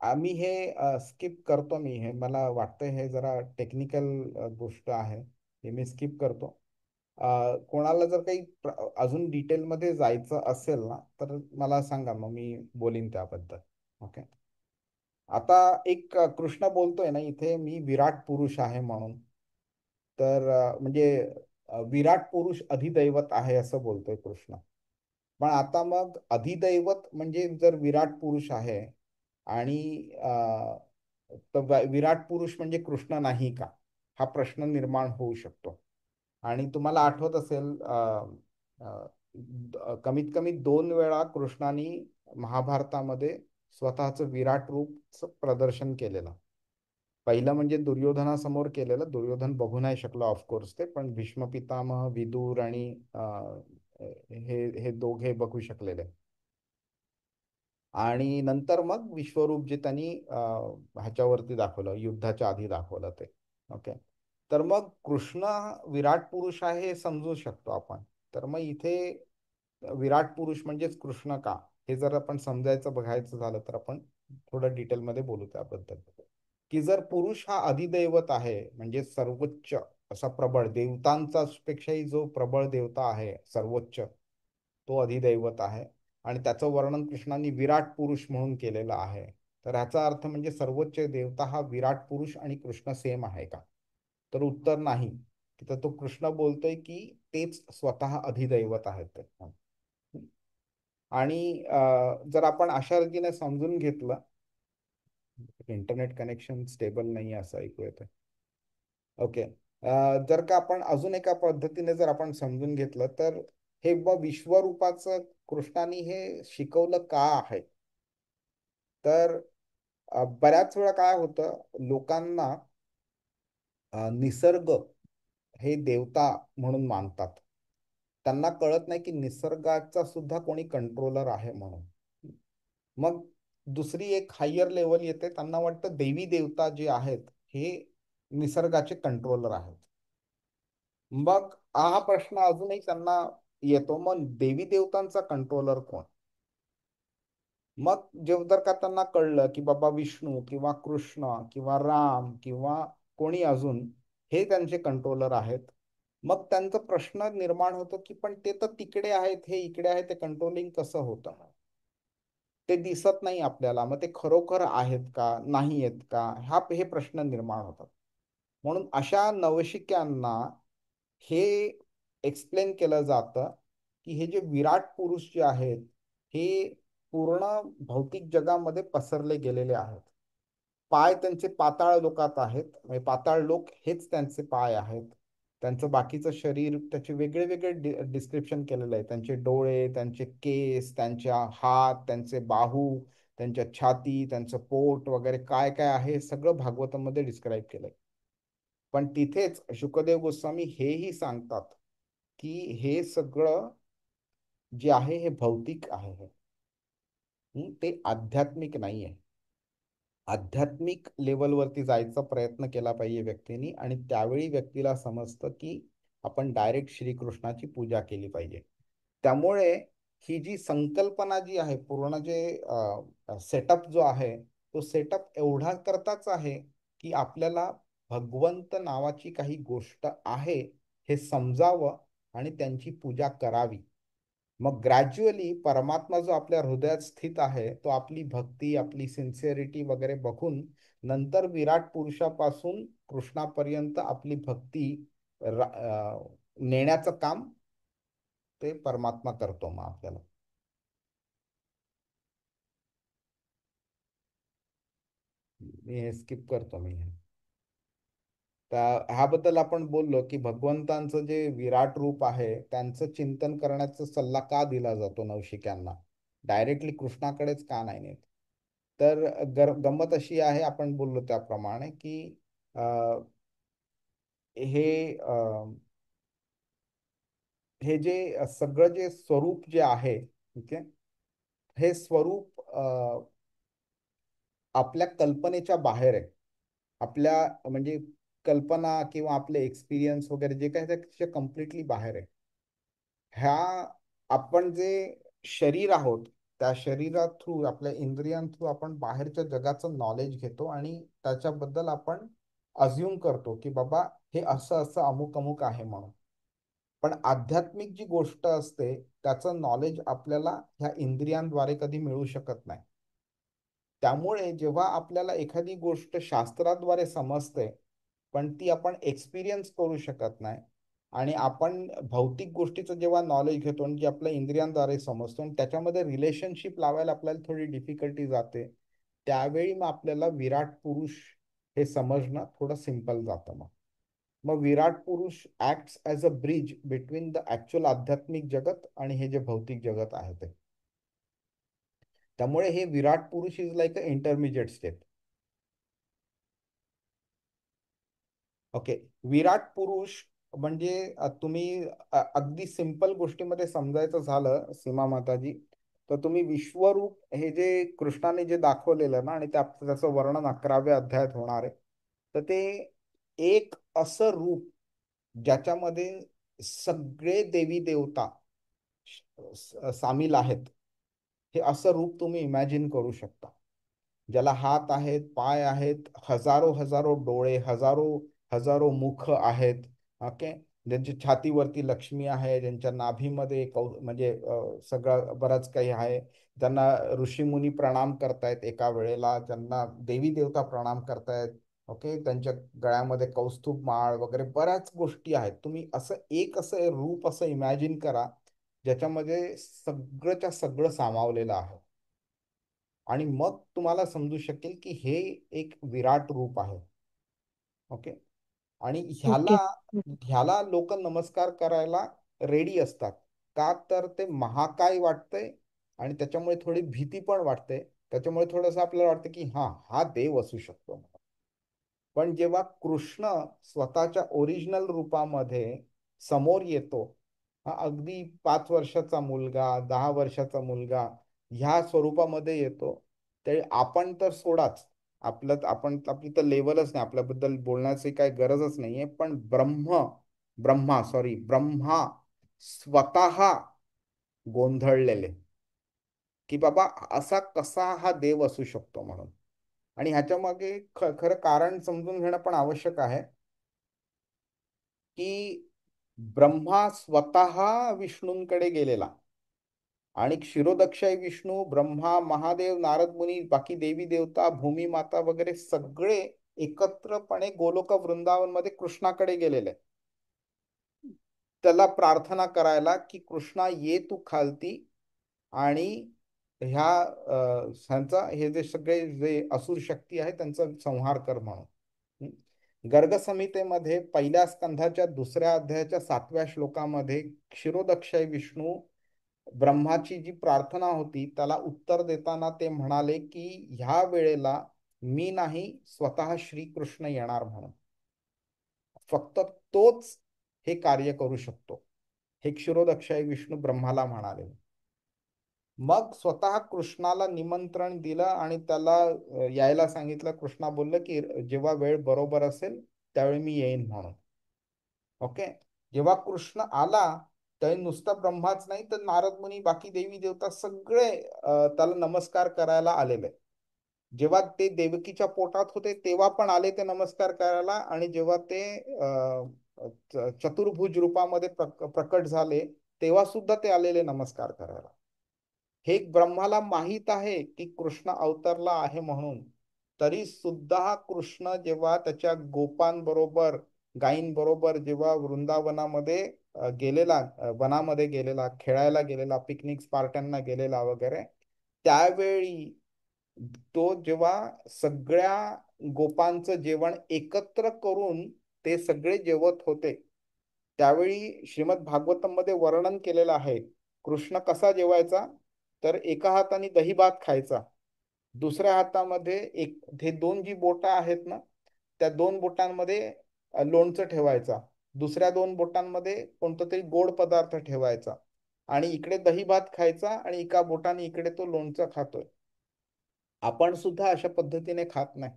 आम्ही हे स्किप करतो. मी हे मला वाटतं हे जरा टेक्निकल गोष्ट आहे. हे मी स्किप करतो. कोणाला जर काही अजून डिटेलमध्ये जायचं असेल ना तर मला सांगा मग मी बोलीन त्याबद्दल. ओके. आता एक कृष्ण बोलतोय ना इथे मी विराट पुरुष आहे म्हणून. तर म्हणजे विराट पुरुष अधिदैवत आहे असं बोलतोय कृष्ण. पण आता मग अधिदैवत म्हणजे जर विराट पुरुष आहे आणि तर विराट पुरुष म्हणजे कृष्ण नाही का हा प्रश्न निर्माण होऊ शकतो. आणि तुम्हाला आठवत असेल कमीत कमी 2 वेळा कृष्णाने महाभारतामध्ये स्वतःचं विराट रूप प्रदर्शन केलेलं. पहिलं म्हणजे दुर्योधनासमोर केलेलं. दुर्योधन बघू नाही शकला ऑफकोर्स ते, पण भीष्म पितामह, विदूर आणि हे हे दोघे बघू शकलेले. आणि नंतर मग विश्वरूप जे त्यांनी ह्याच्यावरती दाखवलं युद्धाच्या आधी दाखवलं ते. ओके. तर मग कृष्ण विराट पुरुष आहे हे समजू शकतो आपण. तर मग इथे विराट पुरुष म्हणजेच कृष्ण का हे जर आपण समजायचं बघायचं झालं तर आपण थोडं डिटेलमध्ये बोलू त्याबद्दल. की जर पुरुष हा अधिदैवत आहे म्हणजे सर्वोच्च असा प्रबळ देवतांचा पेक्षाही जो प्रबळ देवता आहे सर्वोच्च तो अधिदैवत आहे आणि त्याचं वर्णन कृष्णाने विराट पुरुष म्हणून केलेलं आहे. तर ह्याचा अर्थ म्हणजे सर्वोच्च देवता हा विराट पुरुष आणि कृष्ण सेम आहे का? तर उत्तर नाही. तर तो कृष्ण बोलतोय की तेच स्वतः अधिदैवत आहेत. आणि जर आपण अशा रीतीने समजून घेतलं इंटरनेट कनेक्शन स्टेबल नाही असं ऐकू येतं. ओके. जर का आपण अजून एका पद्धतीने जर आपण समजून घेतलं तर हे विश्वरूपाचं कृष्णाने हे शिकवलं का आहे? तर बऱ्याच वेळा काय होतं लोकांना निसर्ग हे देवता म्हणून मानतात. त्यांना कळत नाही की निसर्गाचा सुद्धा कोणी कंट्रोलर आहे म्हणून. मग दुसरी एक हायर लेवल येते. त्यांना वाटतं देवी देवता जे आहेत हे निसर्गाचे कंट्रोलर आहेत. मग हा प्रश्न अजूनही त्यांना येतो मग देवी देवतांचा कंट्रोलर कोण? मग जेव्हा जर का त्यांना कळलं की बाबा विष्णू किंवा कृष्ण किंवा राम किंवा कोणी अजून हे त्यांचे कंट्रोलर आहेत मग त्यांचा प्रश्न निर्माण होतो की पण ते तर तिकडे आहेत हे इकडे आहे ते कंट्रोलिंग कसं होतं? ते दिसत नाही आपल्याला. मग ते खरोखर आहेत का नाही आहेत का हे प्रश्न निर्माण होतात. म्हणून अशा नवशिक्यांना हे एक्सप्लेन केलं जातं की हे जे विराट पुरुष जे आहेत हे पूर्ण भौतिक जगामध्ये पसरले गेलेले आहेत. पाय त्यांचे पाताळ लोकात आहेत, म्हणजे पाताळ लोक हेच त्यांचे पाय आहेत. त्यांचं बाकीचं शरीर त्याचे वेगळे वेगळे डिस्क्रिप्शन केलेलं आहे. त्यांचे डोळे, त्यांचे केस, त्यांच्या हात, त्यांचे बाहू, त्यांच्या छाती, त्यांचं पोट वगैरे काय काय आहे सगळं भागवतामध्ये डिस्क्राईब केलंय. पण तिथेच शुकदेव गोस्वामी हेही सांगतात की हे सगळं जे आहे हे भौतिक आहे. ते आध्यात्मिक नाही आहे. आध्यात्मिक लेवलवरती जायचा प्रयत्न केला पाहिजे व्यक्तीने, आणि त्यावेळी व्यक्तीला समजतं की आपण डायरेक्ट श्रीकृष्णाची पूजा केली पाहिजे. त्यामुळे ही जी संकल्पना जी आहे, पूर्ण जे सेटअप जो आहे, तो सेटअप एवढा करताच आहे की आपल्याला भगवंत नावाची काही गोष्ट आहे हे समजावं आणि त्यांची पूजा करावी. मग ग्रॅज्युअली परमात्मा जो आपल्या हृदयात स्थित आहे तो आपली भक्ती, आपली सिन्सिअरिटी वगैरे बघून नंतर विराट पुरुषापासून कृष्णापर्यंत आपली भक्ती नेण्याचं काम ते परमात्मा करतो मग आपल्याला. मी हे स्किप करतो मी हे. ह्याबद्दल आपण बोललो की भगवंतांचं जे विराट रूप आहे त्यांचं चिंतन करण्याचा सल्ला का दिला जातो नवशिक्यांना, डायरेक्टली कृष्णाकडेच का नाही नेत. तर गंमत अशी आहे, आपण बोललो त्याप्रमाणे की अ, हे हे जे सगळं जे स्वरूप जे आहे, ठीक आहे, हे स्वरूप आपल्या कल्पनेच्या बाहेर आहे. आपल्या म्हणजे कल्पना किंवा आपले एक्सपिरियन्स वगैरे जे काय त्याच्या कम्प्लिटली बाहेर आहे. ह्या आपण जे शरीर आहोत त्या शरीरा थ्रू, आपल्या इंद्रियां थ्रू आपण बाहेरच्या जगाचं नॉलेज घेतो आणि त्याच्याबद्दल आपण अज्युम करतो की बाबा हे असं असं अमुक अमुक आहे म्हणून. पण आध्यात्मिक जी गोष्ट असते त्याचं नॉलेज आपल्याला ह्या इंद्रियांद्वारे कधी मिळू शकत नाही. त्यामुळे जेव्हा आपल्याला एखादी गोष्ट शास्त्राद्वारे समजते पण ती आपण एक्सपिरियन्स करू शकत नाही, आणि आपण भौतिक गोष्टीचं जेव्हा नॉलेज घेतो आणि जे आपल्या इंद्रियांद्वारे समजतो आणि त्याच्यामध्ये रिलेशनशिप लावायला आपल्याला थोडी डिफिकल्टी जाते, त्यावेळी मग आपल्याला विराट पुरुष हे समजणं थोडं सिम्पल जातं. मग विराट पुरुष acts as a bridge between the actual आध्यात्मिक जगत आणि हे जे भौतिक जगत आहे ते. त्यामुळे हे विराट पुरुष is like a intermediate step. Okay. विराट पुरुष म्हणजे तुम्ही अगदी सिंपल गोष्टीमध्ये समजायचं झालं सीमा माताजी, तर तुम्ही विश्वरूप हे जे कृष्णाने जे दाखवलेलं ना, आणि त्याचं वर्णन 11व्या अध्यायात होणार आहे, तर ते एक असं रूप ज्याच्यामध्ये सगळे देवी देवता सामील आहेत, हे असं रूप तुम्ही इमॅजिन करू शकता. ज्याला हात आहेत, पाय आहेत, हजारो हजारो डोळे, हजारो हजारो मुख आहेत. ओके. ज्यांची छातीवरती लक्ष्मी आहे, ज्यांच्या नाभीमध्ये म्हणजे सगळं बरंच काही आहे, ज्यांना ऋषीमुनी प्रणाम करतायत एका वेळेला, ज्यांना देवी देवता प्रणाम करतायत. ओके. त्यांच्या गळ्यामध्ये कौस्तुभ माळ वगैरे बऱ्याच गोष्टी आहेत. तुम्ही असं रूप असं इमॅजिन करा ज्याच्यामध्ये सगळंच्या सगळं सामावलेलं आहे, आणि मग तुम्हाला समजू शकेल की हे एक विराट रूप आहे. ओके. आणि ह्याला ओके. ह्याला लोक नमस्कार करायला रेडी असतात. का तर ते महाकाय वाटतंय आणि त्याच्यामुळे थोडी भीती पण वाटते. त्याच्यामुळे थोडंसं आपल्याला वाटतं की हा देव असू शकतो. पण जेव्हा कृष्ण स्वतःच्या ओरिजिनल रूपामध्ये समोर येतो, हा अगदी 5 वर्षाचा मुलगा, 10 वर्षाचा मुलगा ह्या स्वरूपामध्ये येतो, ते आपण तर सोडाच, आपली तर लेवलच नाही, आपल्याबद्दल बोलण्याची काही गरजच नाहीये. पण ब्रह्मा स्वतः गोंधळलेले की बाबा असा कसा हा देव असू शकतो म्हणून. आणि ह्याच्या मागे खरं कारण समजून घेणं पण आवश्यक आहे की ब्रह्मा स्वतः विष्णूंकडे गेलेला, आणि क्षीरोदक्षय विष्णू, ब्रह्मा, महादेव, नारद मुनी, बाकी देवी देवता, भूमी माता वगैरे सगळे एकत्रपणे गोलोक वृंदावन मध्ये कृष्णाकडे गेलेले, त्याला प्रार्थना करायला की कृष्णा ये तू खालती आणि ह्या ह्यांचा हे जे सगळे जे असुर शक्ती आहे त्यांचा संहार कर म्हणून. हं. गर्ग संहितेमध्ये पहिल्या स्कंधाच्या दुसऱ्या अध्यायाच्या 7व्या श्लोकामध्ये क्षीरोदक्षय विष्णू ब्रह्माची जी प्रार्थना होती त्याला उत्तर देताना ते म्हणाले की ह्या वेळेला मी नाही, स्वतः श्रीकृष्ण येणार म्हणून. फक्त तोच हे कार्य करू शकतो, हे क्षीरोदक्षय विष्णू ब्रह्माला म्हणाले. मग स्वतः कृष्णाला निमंत्रण दिलं आणि त्याला यायला सांगितलं. कृष्णा बोललं की जेव्हा वेळ बरोबर असेल त्यावेळी मी येईन म्हणून. ओके. जेव्हा कृष्ण आला त्यावेळी नुसतं ब्रह्माच नाही तर नारद मुनी, बाकी देवी देवता सगळे त्याला नमस्कार करायला आलेले. जेव्हा ते देवकीच्या पोटात होते तेव्हा पण आले ते नमस्कार करायला, आणि जेव्हा ते चतुर्भुज रूपामध्ये प्रकट झाले तेव्हा सुद्धा ते आलेले नमस्कार करायला. हे ब्रह्माला माहीत आहे की कृष्ण अवतरला आहे म्हणून, तरी सुद्धा कृष्ण जेव्हा त्याच्या गोपांबरोबर, गायींबरोबर जेव्हा वृंदावनामध्ये गेलेला, वनामध्ये गेलेला, खेळायला गेलेला, पिकनिक पार्ट्यांना गेलेला वगैरे, त्यावेळी तो जेव्हा सगळ्या गोपांचं जेवण एकत्र करून ते सगळे जेवत होते, त्यावेळी श्रीमद भागवतम मध्ये वर्णन केलेलं आहे कृष्ण कसा जेवायचा. तर एका हाताने दही भात खायचा, दुसऱ्या हातामध्ये एक हे दोन जी बोटं आहेत ना, त्या दोन बोटांमध्ये लोणचं ठेवायचा, दुसऱ्या दोन बोटांमध्ये कोणतं तरी गोड पदार्थ ठेवायचा, आणि इकडे दही भात खायचा आणि एका बोटाने इकडे तो लोणचं खातोय. आपण सुद्धा अशा पद्धतीने खात नाही.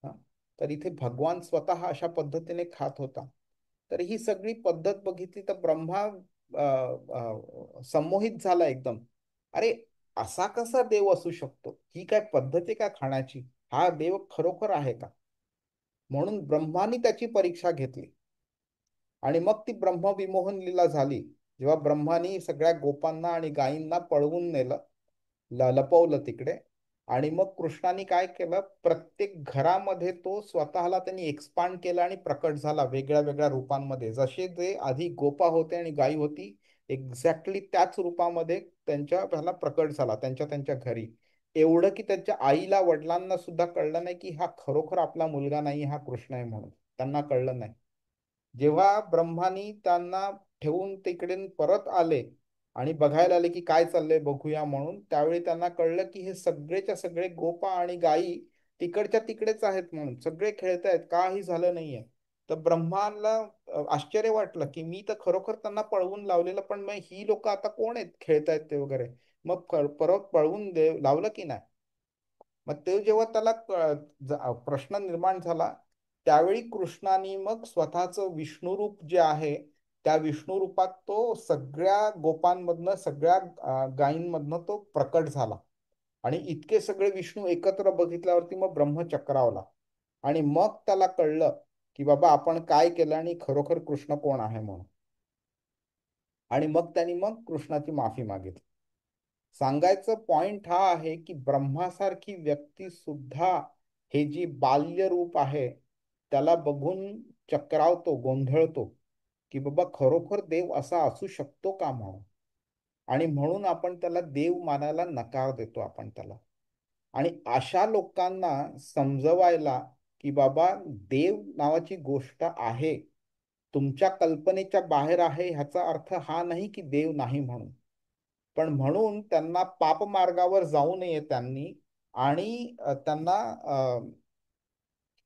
हा. तर इथे भगवान स्वतः अशा पद्धतीने खात होता. तर ही सगळी पद्धत बघितली तर ब्रह्मा संमोहित झाला एकदम. अरे, असा कसा देव असू शकतो, ही काय पद्धत आहे का खाण्याची, हा देव खरोखर आहे का. म्हणून ब्रह्मानी त्याची परीक्षा घेतली, आणि मग ती ब्रह्मविमोहन लीला झाली. जेव्हा ब्रह्मानी सगळ्या गोपांना आणि गायींना पळवून नेलं, लपवलं तिकडे, आणि मग कृष्णाने काय केलं, प्रत्येक घरामध्ये तो स्वतःला त्यांनी एक्सपांड केला आणि प्रकट झाला वेगळ्या वेगळ्या रूपांमध्ये. जसे जे आधी गोपा होते आणि गायी होती, एक्झॅक्टली त्याच रूपामध्ये त्यांच्या ह्याला प्रकट झाला त्यांच्या त्यांच्या घरी. एवढं की त्यांच्या आईला, वडिलांना सुद्धा कळलं नाही की हा खरोखर आपला मुलगा नाही, हा कृष्ण आहे म्हणून त्यांना कळलं नाही. जेव्हा ब्रह्मानी त्यांना ठेवून तिकडे परत आले आणि बघायला आले की काय चाललंय बघूया म्हणून, त्यावेळी त्यांना कळलं की हे सगळेच्या सगळे गोपा आणि गायी तिकडच्या तिकडेच आहेत म्हणून, सगळे खेळतायत, काही झालं नाहीये. तर ब्रह्माला आश्चर्य वाटलं की मी तर खरोखर त्यांना पळवून लावलेलं, पण मग ही लोक आता कोण आहेत खेळतायत ते वगैरे. मग परत पळवून लावलं की नाही. मग ते जेव्हा त्याला प्रश्न निर्माण झाला, त्यावेळी कृष्णाने मग स्वतःचं विष्णू रूप जे आहे, त्या विष्णू रूपात तो सगळ्या गोपांमधनं, सगळ्या गायींमधनं तो प्रकट झाला. आणि इतके सगळे विष्णू एकत्र बघितल्यावरती मग ब्रह्म चक्रावला, आणि मग त्याला कळलं की बाबा आपण काय केलं आणि खरोखर कृष्ण कोण आहे म्हणून. आणि मग त्यांनी मग कृष्णाची माफी मागितली. सांगायचं पॉइंट हा आहे की ब्रह्मासारखी व्यक्ती सुद्धा हे जी बाल्य रूप आहे त्याला बघून चक्रावतो, गोंधळतो की बाबा खरोखर देव असा असू शकतो का म्हणून. आणि म्हणून आपण त्याला देव मानायला नकार देतो आपण त्याला. आणि अशा लोकांना समजवायला की बाबा देव नावाची गोष्ट आहे, तुमच्या कल्पनेच्या बाहेर आहे, ह्याचा अर्थ हा नाही की देव नाही म्हणून. पण म्हणून त्यांना पाप मार्गावर जाऊ नये त्यांनी, आणि त्यांना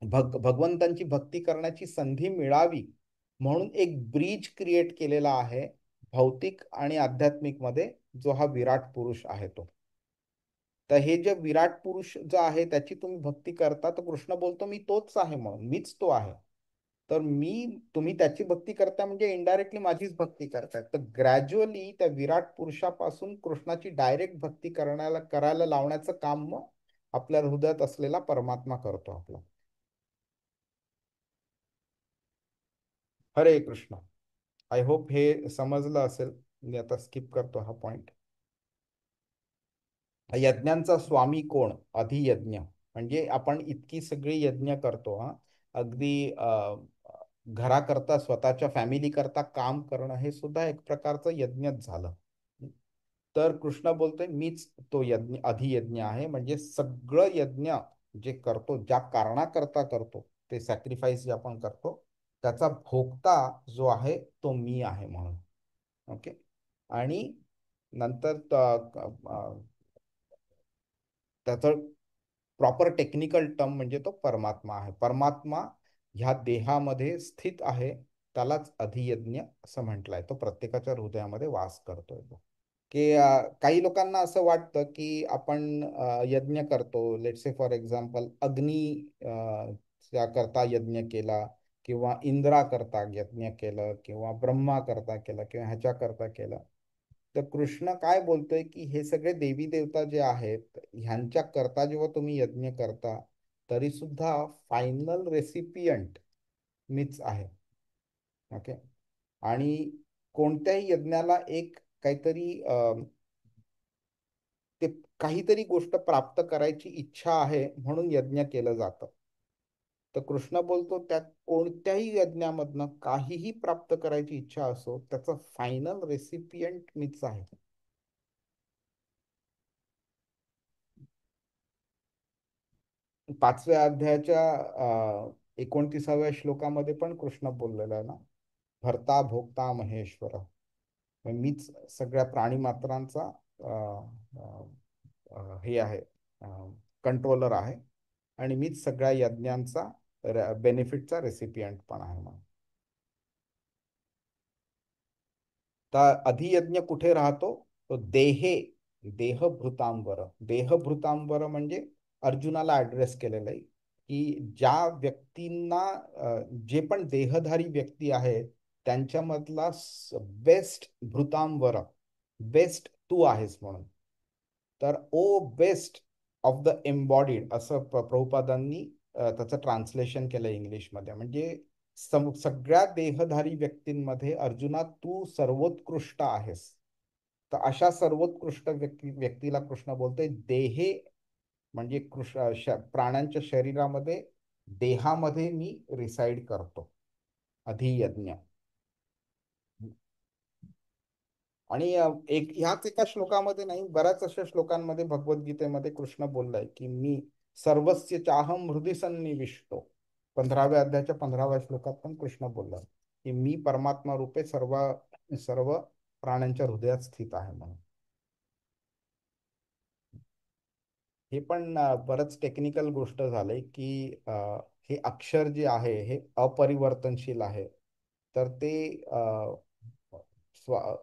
भगवंतांची भक्ती करण्याची संधी मिळावी म्हणून एक ब्रिज क्रिएट केलेला आहे भौतिक आणि आध्यात्मिक मध्ये, जो हा विराट पुरुष आहे तो. तर हे जे विराट पुरुष जो आहे त्याची तुम्ही भक्ती करता, तर कृष्ण बोलतो मी तोच आहे म्हणून, मीच तो आहे. तर तुम्ही त्याची भक्ती करता म्हणजे इनडायरेक्टली माझीच भक्ती करताय. तर ग्रॅज्युअली त्या विराट पुरुषापासून कृष्णाची डायरेक्ट भक्ती करायला लावण्याचं काम मग आपल्या हृदयात असलेला परमात्मा करतो आपला. हरे कृष्ण. आय होप हे समजलं असेल. मी आता स्किप करतो हा पॉइंट. यज्ञांचा स्वामी कोण, अधियज्ञ. म्हणजे आपण इतकी सगळी यज्ञ करतो, हा अगदी घराकरता, स्वतःच्या फॅमिली करता काम करणं हे सुद्धा एक प्रकारचं यज्ञच झालं. तर कृष्ण बोलतोय मीच तो यज्ञ अधियज्ञ आहे. म्हणजे सगळं यज्ञ जे करतो, ज्या कारणाकरता करतो, ते सॅक्रिफाईस जे आपण करतो, त्याचा भोगता जो आहे तो मी आहे म्हणून. ओके. आणि नंतर त्याचं प्रॉपर टेक्निकल टर्म म्हणजे तो परमात्मा आहे. परमात्मा ह्या देहामध्ये स्थित आहे, त्यालाच अधियज्ञ असं म्हटलंय. तो प्रत्येकाच्या हृदयामध्ये वास करतोय तो. की काही लोकांना असं वाटतं की आपण यज्ञ करतो, लेट्स से फॉर एक्झाम्पल अग्नी त्या करता यज्ञ केला, किंवा इंद्रा करता यज्ञ केलं, किंवा ब्रह्मा करता केलं, किंवा ह्याच्या करता केलं. तर कृष्ण काय बोलतोय की हे सगळे देवी देवता जे आहेत ह्यांच्या करता जेव्हा तुम्ही यज्ञ करता, तरी सुद्धा फायनल रेसिपियंट मीच आहे. ओके. आणि कोणत्याही यज्ञाला एक काहीतरी ते काहीतरी गोष्ट प्राप्त करायची इच्छा आहे म्हणून यज्ञ केलं जातं. तर कृष्ण बोलतो त्यात कोणत्याही यज्ञामधनं काहीही प्राप्त करायची इच्छा असो, त्याचं फायनल रेसिपियंट मीच आहे. पाचव्या अध्यायाच्या 29व्या श्लोकामध्ये पण कृष्ण बोललेला आहे ना, भर्ता भोक्ता महेश्वर. मीच सगळ्या प्राणी मात्रांचा हे आहे, कंट्रोलर आहे, आणि मीच सगळ्या यज्ञांचा बेनिफिटचा रेसिपियंट पण आहे म्हणून. तर अधियज्ञ कुठे राहतो? तो देहभृतांवर. देहभृतांवर म्हणजे अर्जुनाला ऍड्रेस केलेलं आहे की ज्या व्यक्तींना जे पण देहधारी व्यक्ती आहेत त्यांच्यामधला बेस्ट भृतांवर, बेस्ट तू आहेस म्हणून. तर ओ बेस्ट ऑफ द एम्बॉडीड असं प्रभुपादांनी त्याचं ट्रान्सलेशन केलं इंग्लिशमध्ये. म्हणजे सगळ्या देहधारी व्यक्तींमध्ये अर्जुना तू सर्वोत्कृष्ट आहेस. तर अशा सर्वोत्कृष्ट व्यक्तीला कृष्ण बोलतोय देहे, म्हणजे प्राण्यांच्या शरीरामध्ये, देहामध्ये मी रिसाइड करतो, अधियज्ञ. आणि ह्याच एका श्लोकामध्ये नाही, बऱ्याच अशा श्लोकांमध्ये भगवद्गीतेमध्ये कृष्ण बोललाय की मी सर्वस्य चाहम हृदय सन्निविष्टो. 15व्या अध्यायाच्या 15व्या श्लोकात पण कृष्ण बोललाय की मी परमात्मा रूपे सर्व सर्व प्राण्यांच्या हृदयात स्थित आहे म्हणून. हे पण बरंच टेक्निकल गोष्ट झालंय की हे अक्षर जे आहे हे अपरिवर्तनशील आहे. तर ते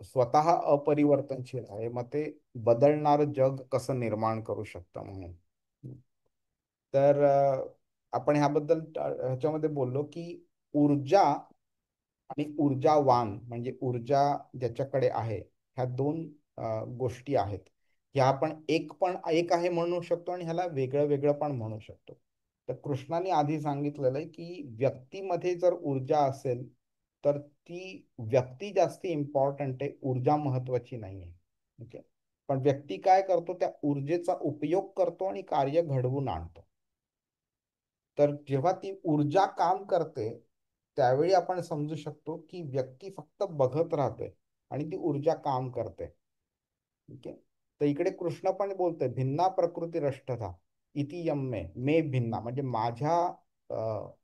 स्वतः अपरिवर्तनशील आहे, मग ते बदलणारं जग कसं निर्माण करू शकतं म्हणून. तर आपण ह्याबद्दल ह्याच्यामध्ये बोललो की ऊर्जा आणि ऊर्जावान, म्हणजे ऊर्जा ज्याच्याकडे आहे, ह्या दोन गोष्टी आहेत. ह्या आपण एक आहे म्हणू शकतो, आणि ह्याला वेगळं वेगळं पण म्हणू शकतो. तर कृष्णाने आधी सांगितलेलं आहे की व्यक्तीमध्ये जर ऊर्जा असेल तर ती व्यक्ती जास्ती इम्पॉर्टंट आहे, ऊर्जा महत्वाची नाही आहे. ओके. पण व्यक्ती काय करतो, त्या ऊर्जेचा उपयोग करतो आणि कार्य घडवून आणतो. तर जेव्हा ती ऊर्जा काम करते त्यावेळी आपण समजू शकतो की व्यक्ती फक्त बघत राहते आणि ती ऊर्जा काम करते. ठीक आहे. तर इकडे कृष्ण पण बोलतोय भिन्ना प्रकृती रष्टधा इति यम्मे मे भिन्ना, म्हणजे माझ्या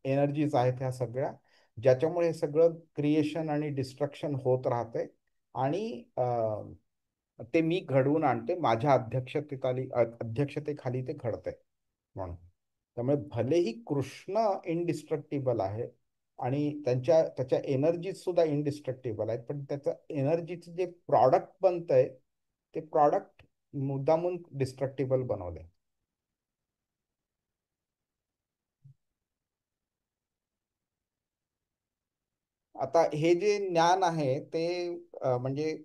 एनर्जीज आहेत ह्या सगळ्या, ज्याच्यामुळे हे सगळं क्रिएशन आणि डिस्ट्रक्शन होत राहते, आणि ते मी घडवून आणते माझ्या अध्यक्षतेखाली ते घडते म्हणून. त्यामुळे भलेही कृष्ण इनडिस्ट्रक्टिबल आहे आणि त्याच्या एनर्जीज सुद्धा इनडिस्ट्रक्टिबल आहेत, पण त्याचं एनर्जीचं जे प्रॉडक्ट बनतंय ते प्रॉडक्ट मुद्दामून डिस्ट्रक्टिबल बनवले. आता हे जे ज्ञान आहे ते म्हणजे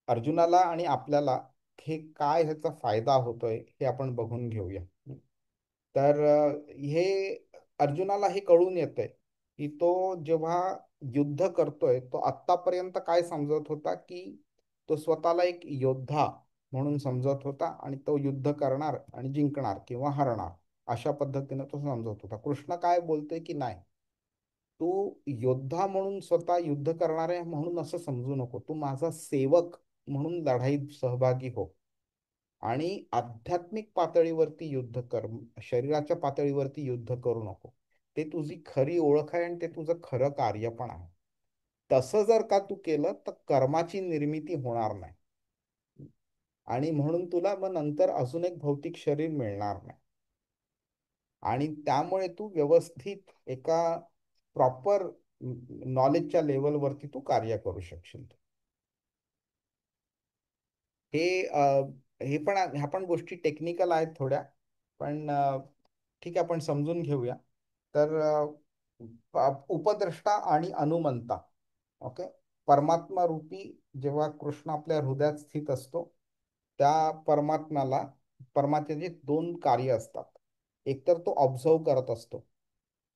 अर्जुनाला आणि आपल्याला हे काय ह्याचा फायदा होतोय हे आपण बघून घेऊया. तर हे अर्जुनाला हे कळून येतंय की तो जेव्हा युद्ध करतोय तो आत्तापर्यंत काय समजत होता की तो स्वतःला एक योद्धा म्हणून समजत होता, आणि तो युद्ध करणार आणि जिंकणार किंवा हरणार अशा पद्धतीने तो समजत होता. कृष्ण काय बोलतोय की नाही, तू योद्धा म्हणून स्वतः युद्ध करणार आहे म्हणून असं समजू नको, तू माझा सेवक म्हणून लढाईत सहभागी हो. आणि आध्यात्मिक पातळीवरती युद्ध कर, शरीराच्या पातळीवरती युद्ध करू नको. ते तुझी खरी ओळख आहे आणि ते तुझं खरं कार्य पण आहे. तसं जर का तू केलं तर कर्माची निर्मिती होणार नाही आणि म्हणून तुला मग नंतर अजून एक भौतिक शरीर मिळणार नाही. आणि त्यामुळे तू व्यवस्थित एका प्रॉपर नॉलेजच्या लेवलवरती तू कार्य करू शकशील. हे हे पण ह्या पण गोष्टी टेक्निकल आहेत थोड्या, पण ठीक आहे, आपण समजून घेऊया. तर उपद्रष्टा आणि अनुमंता. ओके. परमात्मा रूपी जेव्हा कृष्ण आपल्या हृदयात स्थित असतो, त्या परमात्म्याचे दोन कार्य असतात. एक तर तो ऑब्झर्व करत असतो.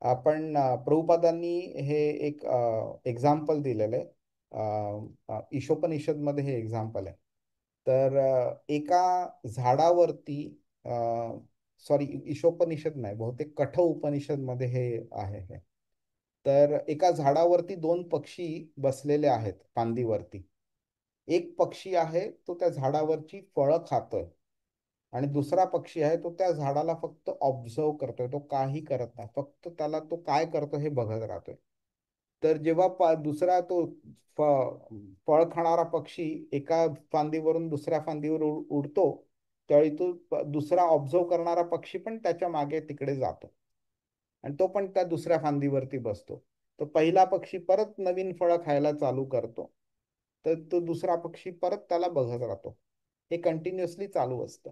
आपण प्रभुपादांनी हे एक एक्झाम्पल दिलेलं आहे. ईशोपनिषद हे एक्झाम्पल आहे. तर एका झाडावरती, सॉरी ईशोपनिषद नाही, बहुतेक कठ उपनिषद मध्ये हे आहे हे. तर एका झाडावरती दोन पक्षी बसलेले आहेत फांदीवरती. एक पक्षी आहे तो त्या झाडावरची फळं खातोय आणि दुसरा पक्षी आहे तो त्या झाडाला फक्त ऑब्झर्व करतोय. तो काही करत नाही, फक्त त्याला तो काय करतो हे बघत राहतोय. तर जेव्हा दुसरा तो फळ खाणारा पक्षी एका फांदीवरून दुसऱ्या फांदीवर उडतो, त्यावेळी तो दुसरा ऑब्झर्व करणारा पक्षी पण त्याच्या मागे तिकडे जातो आणि तो पण त्या दुसऱ्या फांदीवरती बसतो. तो पहिला पक्षी परत नवीन फळं खायला चालू करतो, तर तो दुसरा पक्षी परत त्याला बघत राहतो. हे कंटिन्युअसली चालू असतं.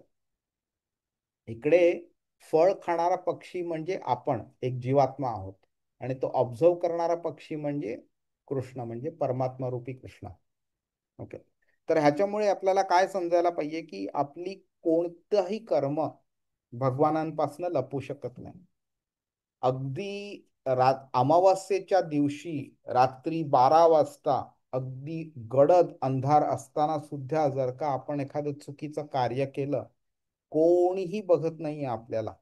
इकडे फळ खाणारा पक्षी म्हणजे आपण एक जीवात्मा आहोत आणि तो ऑब्झर्व करणारा पक्षी म्हणजे कृष्ण, म्हणजे परमात्मा रूपी कृष्ण. ओके. तर ह्याच्यामुळे आपल्याला काय समजायला पाहिजे की आपली कोणतंही कर्म भगवानांपासून लपू शकत नाही. अगदी अमावास्येच्या दिवशी रात्री 12 वाजता अगदी गडद अंधार असताना सुद्धा जर का आपण एखादं चुकीचं कार्य केलं, कोणीही बघत नाहीये आपल्याला.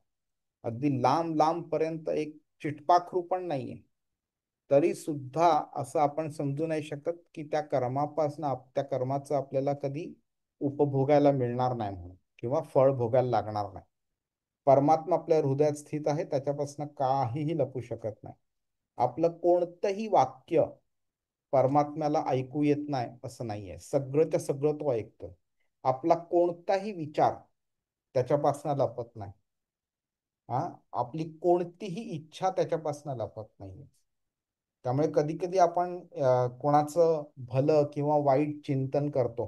अगदी लांब लांब पर्यंत एक चिटपाखरू पण नाहीये, तरी सुद्धा असं आपण समजू नाही शकत की त्या कर्माचं आपल्याला कधी उपभोगायला मिळणार नाही म्हणून, किंवा फळ भोगायला लागणार नाही. परमात्मा आपल्या हृदयात स्थित आहे, त्याच्यापासून काहीही लपू शकत नाही. आपलं कोणतंही वाक्य परमात्म्याला ऐकू येत नाही असं नाहीये. सगळं सगळं तो ऐकतोय. आपला कोणताही विचार त्याच्यापासून लपत नाही. हा, आपली कोणतीही इच्छा त्याच्यापासून लपत नाही. त्यामुळे कधी कधी आपण कोणाचं भलं किंवा वाईट चिंतन करतो,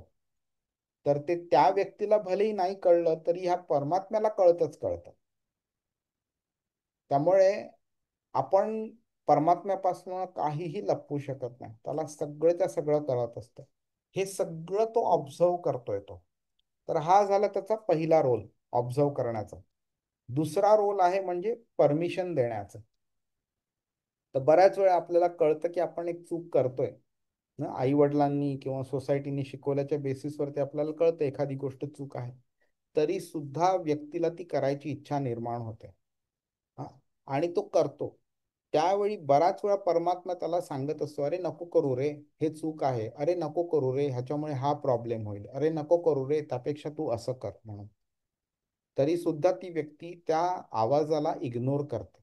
तर ते त्या व्यक्तीला भलेही नाही कळलं तरी ह्या परमात्म्याला कळतच कळतं. त्यामुळे आपण परमात्म्यापासून काहीही लपवू शकत नाही. त्याला सगळंच्या सगळं कळत असतं. हे सगळं तो ऑब्झर्व करतोय तो. तर हा झाला त्याचा पहिला रोल, ऑब्झर्व करण्याचा. दुसरा रोल आहे म्हणजे परमिशन देण्याचं. तर बऱ्याच वेळा आपल्याला कळतं की आपण एक चूक करतोय. आई वडिलांनी किंवा सोसायटीने शिकवल्याच्या बेसिसवरती आपल्याला कळतं एखादी गोष्ट चूक आहे, तरी सुद्धा व्यक्तीला ती करायची इच्छा निर्माण होते. हा, आणि तो करतो. त्यावेळी बराच वेळा परमात्मा त्याला सांगत असतो, अरे नको करू रे, हे चूक आहे. अरे नको करू रे, ह्याच्यामुळे हा प्रॉब्लेम होईल. अरे नको करू रे, त्यापेक्षा तू असं कर म्हणून. तरी सुद्धा ती व्यक्ती त्या आवाजाला इग्नोर करते.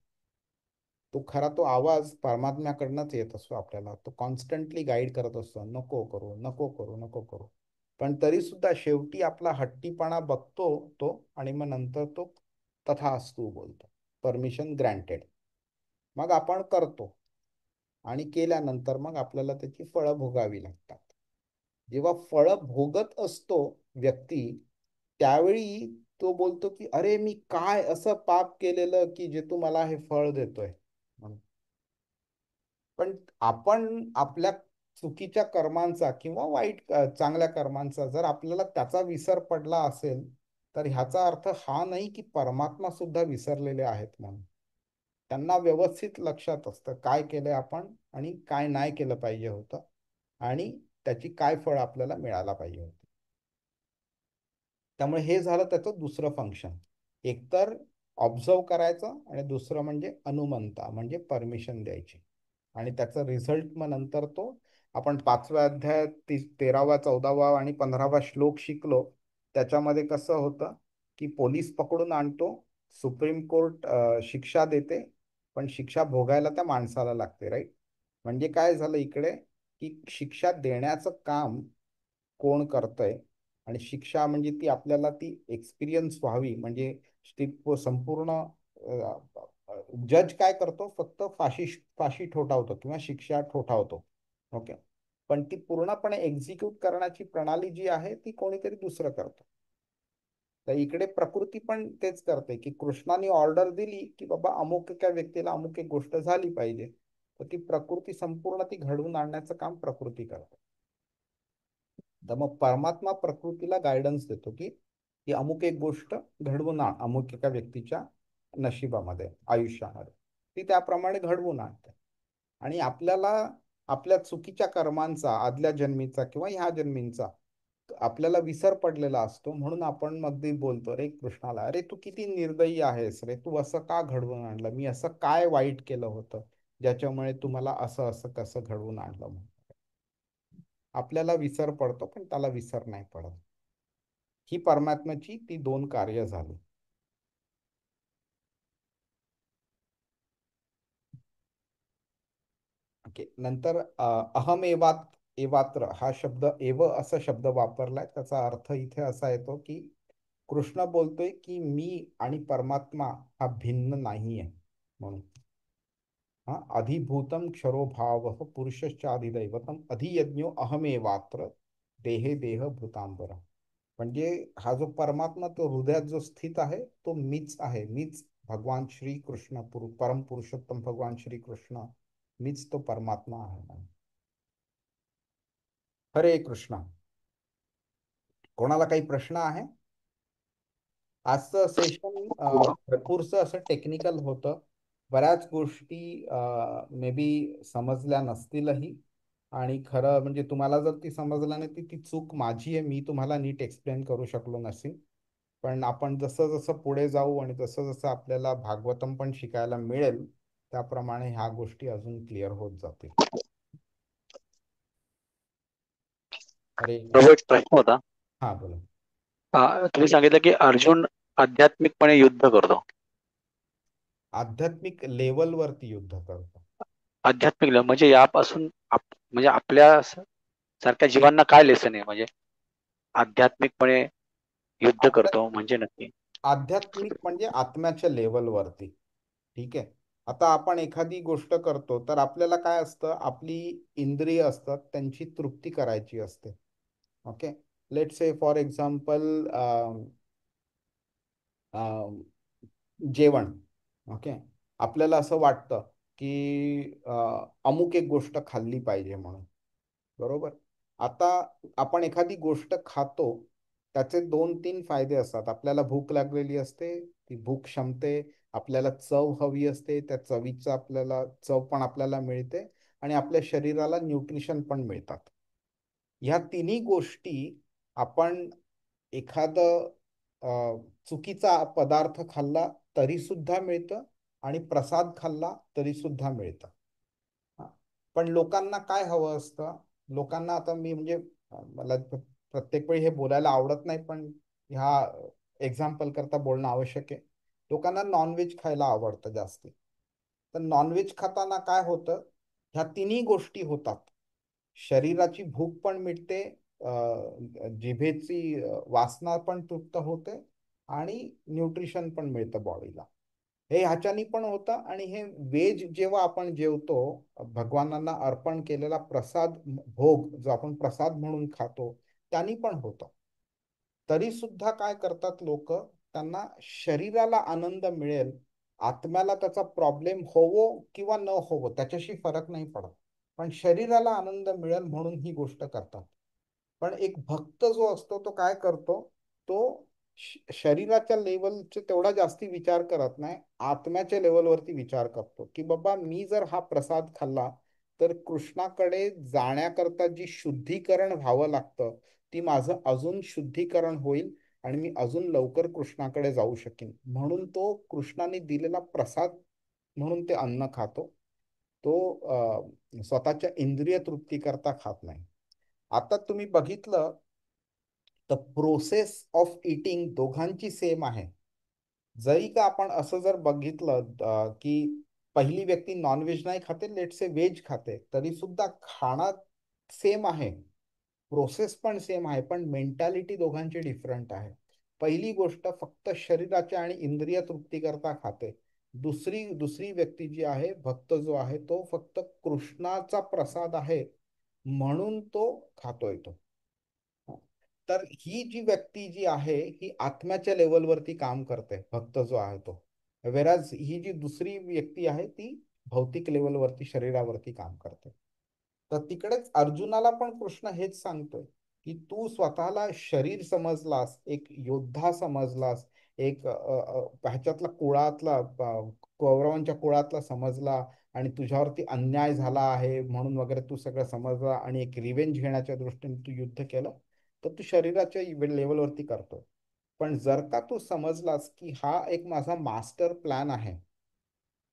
तो आवाज परमात्म्याकडनंच येत असतो आपल्याला. तो कॉन्स्टंटली गाईड करत असतो, नको करू, नको करू, नको करू. पण तरी सुद्धा शेवटी आपला हट्टीपणा बघतो तो, आणि मग नंतर तो तथास्तु बोलतो, परमिशन ग्रँटेड. मग आपण करतो आणि केल्यानंतर मग आपल्याला त्याची फळं भोगावी लागतात. जेव्हा फळं भोगत असतो व्यक्ती, त्यावेळी तो बोलतो की अरे मी काय असं पाप केलेलं की जे तू मला हे फळ देतोय म्हणून. पण आपण आपल्या चुकीच्या कर्मांचा किंवा वाईट चांगल्या कर्मांचा जर आपल्याला त्याचा विसर पडला असेल, तर ह्याचा अर्थ हा नाही की परमात्मा सुद्धा विसरलेले आहेत म्हणून. त्यांना व्यवस्थित लक्षात असतं काय केलंय आपण आणि काय नाही केलं पाहिजे होतं, आणि त्याची काय फळ आपल्याला मिळायला पाहिजे होती. त्यामुळे हे झालं त्याचं दुसरं फंक्शन. एकतर ऑब्झर्व करायचं आणि दुसरं म्हणजे अनुमंता, म्हणजे परमिशन द्यायची. आणि त्याचा रिझल्ट मग नंतर तो आपण 5व्या अध्यायात 13वा 14वा आणि 15वा श्लोक शिकलो. त्याच्यामध्ये कसं होतं की पोलीस पकडून आणतो, सुप्रीम कोर्ट शिक्षा देते, पण शिक्षा भोगायला त्या माणसाला लागते. राईट. म्हणजे काय झालं इकडे की शिक्षा देण्याचं काम कोण करतंय, आणि शिक्षा म्हणजे ती आपल्याला ती एक्सपिरियन्स व्हावी, म्हणजे ती संपूर्ण जज काय करतो, फक्त फाशी फाशी ठोठावतो किंवा शिक्षा ठोठावतो. ओके. पण ती पूर्णपणे एक्झिक्यूट करण्याची प्रणाली जी आहे ती कोणीतरी दुसरं करतो. तर इकडे प्रकृती पण तेच करते की कृष्णाने ऑर्डर दिली की बाबा अमुक एका व्यक्तीला अमुक एक गोष्ट झाली पाहिजे, तर ती प्रकृती संपूर्ण ती घडवून आणण्याचं काम प्रकृती करते. तर मग परमात्मा प्रकृतीला गायडन्स देतो की अमुक एक गोष्ट घडवून आण अमुक एका व्यक्तीच्या नशिबामध्ये, आयुष्यामध्ये, ती त्याप्रमाणे घडवून आणते. आणि आपल्याला आपल्या चुकीच्या कर्मांचा, आदल्या जन्मीचा किंवा ह्या जन्मींचा आपल्याला विसर पडलेला असतो, म्हणून आपण मग बोलतो रे कृष्णाला, अरे तू किती निर्दयी आहेस रे, तू असं का घडवून आणलं, मी असं काय वाईट केलं होतं ज्याच्यामुळे तुम्हाला असं असं कसं घडवून आणलं म्हणून. आपल्याला विसर पडतो पण त्याला विसर नाही पडत. ही परमात्म्याची ती दोन कार्य झाली. ओके. नंतर अहम एवात्र हा शब्द, एव असा शब्द वापरलाय, त्याचा अर्थ इथे असा येतो की कृष्ण बोलतोय की मी आणि परमात्मा हा भिन्न नाही आहे म्हणून. हा अधिभूतम क्षरो भाव पुरुषश्च अधिदैवतम अधियज्ञो अहमेवात्र देहे देह भूतांबर. म्हणजे हा जो परमात्मा तो हृदयात जो स्थित आहे तो मीच आहे. मीच भगवान श्री कृष्ण, परम पुरुषोत्तम भगवान श्री कृष्ण, मीच तो परमात्मा आहे. हरे कृष्ण. कोणाला काही प्रश्न आहे? आजचं सेशन भरपूरसं असं टेक्निकल होतं. बऱ्याच गोष्टी मे बी समजल्या नसतीलही, आणि खरं म्हणजे तुम्हाला जर ती समजलं नाही ती ती चूक माझी आहे, मी तुम्हाला नीट एक्सप्लेन करू शकलो नसेल. पण आपण जसं जसं पुढे जाऊ आणि जसं जसं आपल्याला भागवतम पण शिकायला मिळेल त्याप्रमाणे ह्या गोष्टी अजून क्लिअर होत जातील. अरे प्रभू, एक प्रश्न होता. हा बोला. तुम्ही सांगितलं की अर्जुन आध्यात्मिकपणे युद्ध करतो. आध्यात्मिक लेवलवरती युद्ध करतो. आध्यात्मिक म्हणजे यापासून म्हणजे आपल्या सारख्या जीवांना काय लेसन आहे, म्हणजे आध्यात्मिकपणे युद्ध आध्यात्मिक करतो म्हणजे नक्की? आध्यात्मिक म्हणजे आत्म्याच्या लेवलवरती. ठीक आहे. आता आपण एखादी गोष्ट करतो तर आपल्याला काय असतं, आपली इंद्रिय असतात त्यांची तृप्ती करायची असते. Okay. Let say for example जेवण. ओके. आपल्याला असं वाटतं की अमुक एक गोष्ट खाल्ली पाहिजे म्हणून. बरोबर. आता आपण एखादी गोष्ट खातो, त्याचे 2-3 फायदे असतात. आपल्याला भूक लागलेली असते, ती भूक शमते. आपल्याला चव हवी असते, त्या चवीचा आपल्याला चव पण आपल्याला मिळते, आणि आपल्या शरीराला न्यूट्रिशन पण मिळतात. ह्या तिन्ही गोष्टी आपण एखादं चुकीचा पदार्थ खाल्ला तरी सुद्धा मिळतं, आणि प्रसाद खाल्ला तरी सुद्धा मिळतं. हा. पण लोकांना काय हवं असतं, लोकांना आता मी म्हणजे मला प्रत्येक वेळी हे बोलायला आवडत नाही, पण ह्या एक्झाम्पल करता बोलणं आवश्यक आहे. लोकांना नॉनव्हेज खायला आवडतं जास्त. तर नॉनव्हेज खाताना काय होतं, ह्या तिन्ही गोष्टी होतात. शरीराची भूक पण मिटते, जिभेची वासना पण तृप्त होते, आणि न्यूट्रिशन पण मिळतं बॉडीला. हे ह्याच्यानी पण होतं, आणि हे वेज जेव्हा आपण जेवतो, भगवानांना अर्पण केलेला प्रसाद, भोग जो आपण प्रसाद म्हणून खातो, त्यांनी पण होतं. तरी सुद्धा काय करतात लोक, त्यांना शरीराला आनंद मिळेल, आत्म्याला त्याचा प्रॉब्लेम होवो किंवा न होवो त्याच्याशी फरक नाही पडत, पण शरीराला आनंद मिळेल म्हणून ही गोष्ट करतात. पण एक भक्त जो असतो तो काय करतो, तो शरीराच्या लेवलचे तेवढा जास्ती विचार करत नाही, आत्म्याच्या लेवलवरती विचार करतो की बाबा मी जर हा प्रसाद खाल्ला तर कृष्णाकडे जाण्याकरता जी शुद्धीकरण व्हावं लागतं, ती माझं अजून शुद्धीकरण होईल, आणि मी अजून लवकर कृष्णाकडे जाऊ शकेन, म्हणून तो कृष्णाने दिलेला प्रसाद म्हणून ते अन्न खातो. तो स्वतःच्या इंद्रिय तृप्ती करता खात नाही. आता तुम्ही बघितलं तर प्रोसेस ऑफ इटिंग दोघांची सेम आहे. जरी का आपण असं जर बघितलं की पहिली व्यक्ती नॉनव्हेज नाही खाते, लेट से व्हेज खाते, तरी सुद्धा खाणं सेम आहे, प्रोसेस पण सेम आहे, पण मेंटॅलिटी दोघांची डिफरंट आहे. पहिली गोष्ट फक्त शरीराच्या आणि इंद्रिय तृप्ती करता खाते. दुसरी दुसरी व्यक्ती जी आहे, भक्त जो आहे, तो फक्त कृष्णाचा प्रसाद आहे म्हणून तो खातोय तो. तर ही जी व्यक्ती जी आहे ही आत्म्याच्या लेवलवरती काम करते, भक्त जो आहे तो. वेराज ही जी दुसरी व्यक्ती आहे ती भौतिक लेवलवरती शरीरावरती काम करते. तर तिकडेच अर्जुनाला पण कृष्ण हेच सांगतोय की तू स्वतःला शरीर समजलास, एक योद्धा समजलास, एक ह्याच्यातला कुळातला कौरवांच्या कुळातला समजला आणि तुझ्यावरती अन्याय झाला आहे म्हणून वगैरे तू सगळं समजला आणि एक रिवेंज घेण्याच्या दृष्टीने तू युद्ध केलं, तर तू शरीराच्या लेवलवरती करतो. पण जर का तू समजलास की हा एक माझा मास्टर प्लॅन आहे,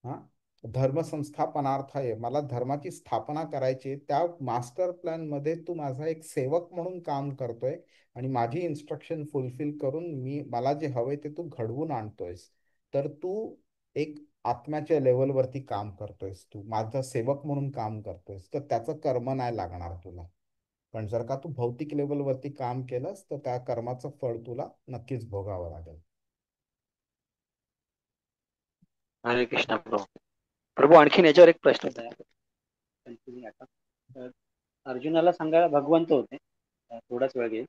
हा धर्म संस्थापनार्थ आहे, मला धर्माची स्थापना करायची, त्या मास्टर प्लॅन मध्ये तू माझा एक सेवक म्हणून काम करतोय आणि माझी इन्स्ट्रक्शन फुलफिल करून मला जे हवंय ते तू घडवून आणतोयस, तर तू एक आत्म्याच्या लेवलवरती काम करतोयस, तू माझा सेवक म्हणून काम करतोयस, तर त्याचं कर्म नाही लागणार तुला. पण जर का तू भौतिक लेवलवरती काम केलंस तर त्या कर्माचं फळ तुला नक्कीच भोगावं लागेल. हरे कृष्णा प्रभू. प्रभू आणखीन याच्यावर एक प्रश्न होता. कंटिन्यू आता. अर्जुनाला सांगायला भगवंत होते. थोडाच वेळ घेईल.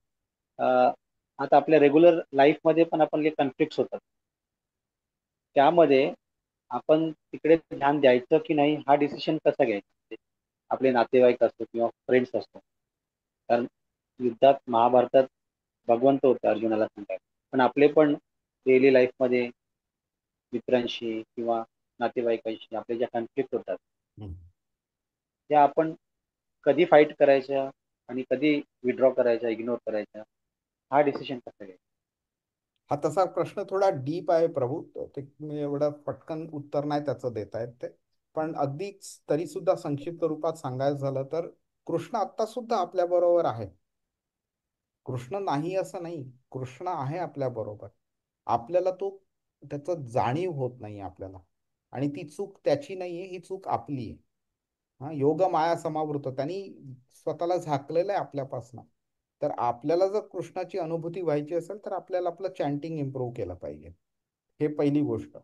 आता आपल्या रेग्युलर लाईफ मध्ये पण आपण जे कॉन्फ्लिक्ट होतात त्यामध्ये आपण तिकडे ध्यान द्यायचं की नाही हा डिसिशन कसा घ्यायचा. आपले नातेवाईक असतो किंवा फ्रेंड्स असतो. कारण युद्धात महाभारतात भगवंत होते अर्जुनाला सांगायला, पण आपले पण डेली लाईफ मध्ये मित्रांशी किंवा नातेवाईकांशी आपले ज्या कॉन्फ्लिक्ट होतात त्या आपण कधी फाईट करायच्या आणि कधी विड्रॉ करायच्या, इग्नोर करायच्या, हा डिसिशन कसा घ्यायचा. हा तसा प्रश्न थोडा डीप आहे प्रभू, ते मी एवढं पटकन उत्तर नाही त्याचं देता येत ते. पण अगदीच तरी सुद्धा संक्षिप्त रूपात सांगायचं झालं तर कृष्ण आत्ता सुद्धा आपल्या बरोबर आहे. कृष्ण नाही असं नाही, कृष्ण आहे आपल्या बरोबर. आपल्याला तो त्याचं जाणीव होत नाही आपल्याला, आणि ती चूक त्याची नाहीये, ही चूक आपली आहे. हा योग माया समावृत, त्यांनी स्वतःला झाकलेलं आहे आपल्यापासून. तर आपल्याला जर कृष्णाची अनुभूती व्हायची असेल तर आपल्याला आपलं चॅन्टिंग इम्प्रूव्ह केलं पाहिजे. हे पहिली गोष्ट.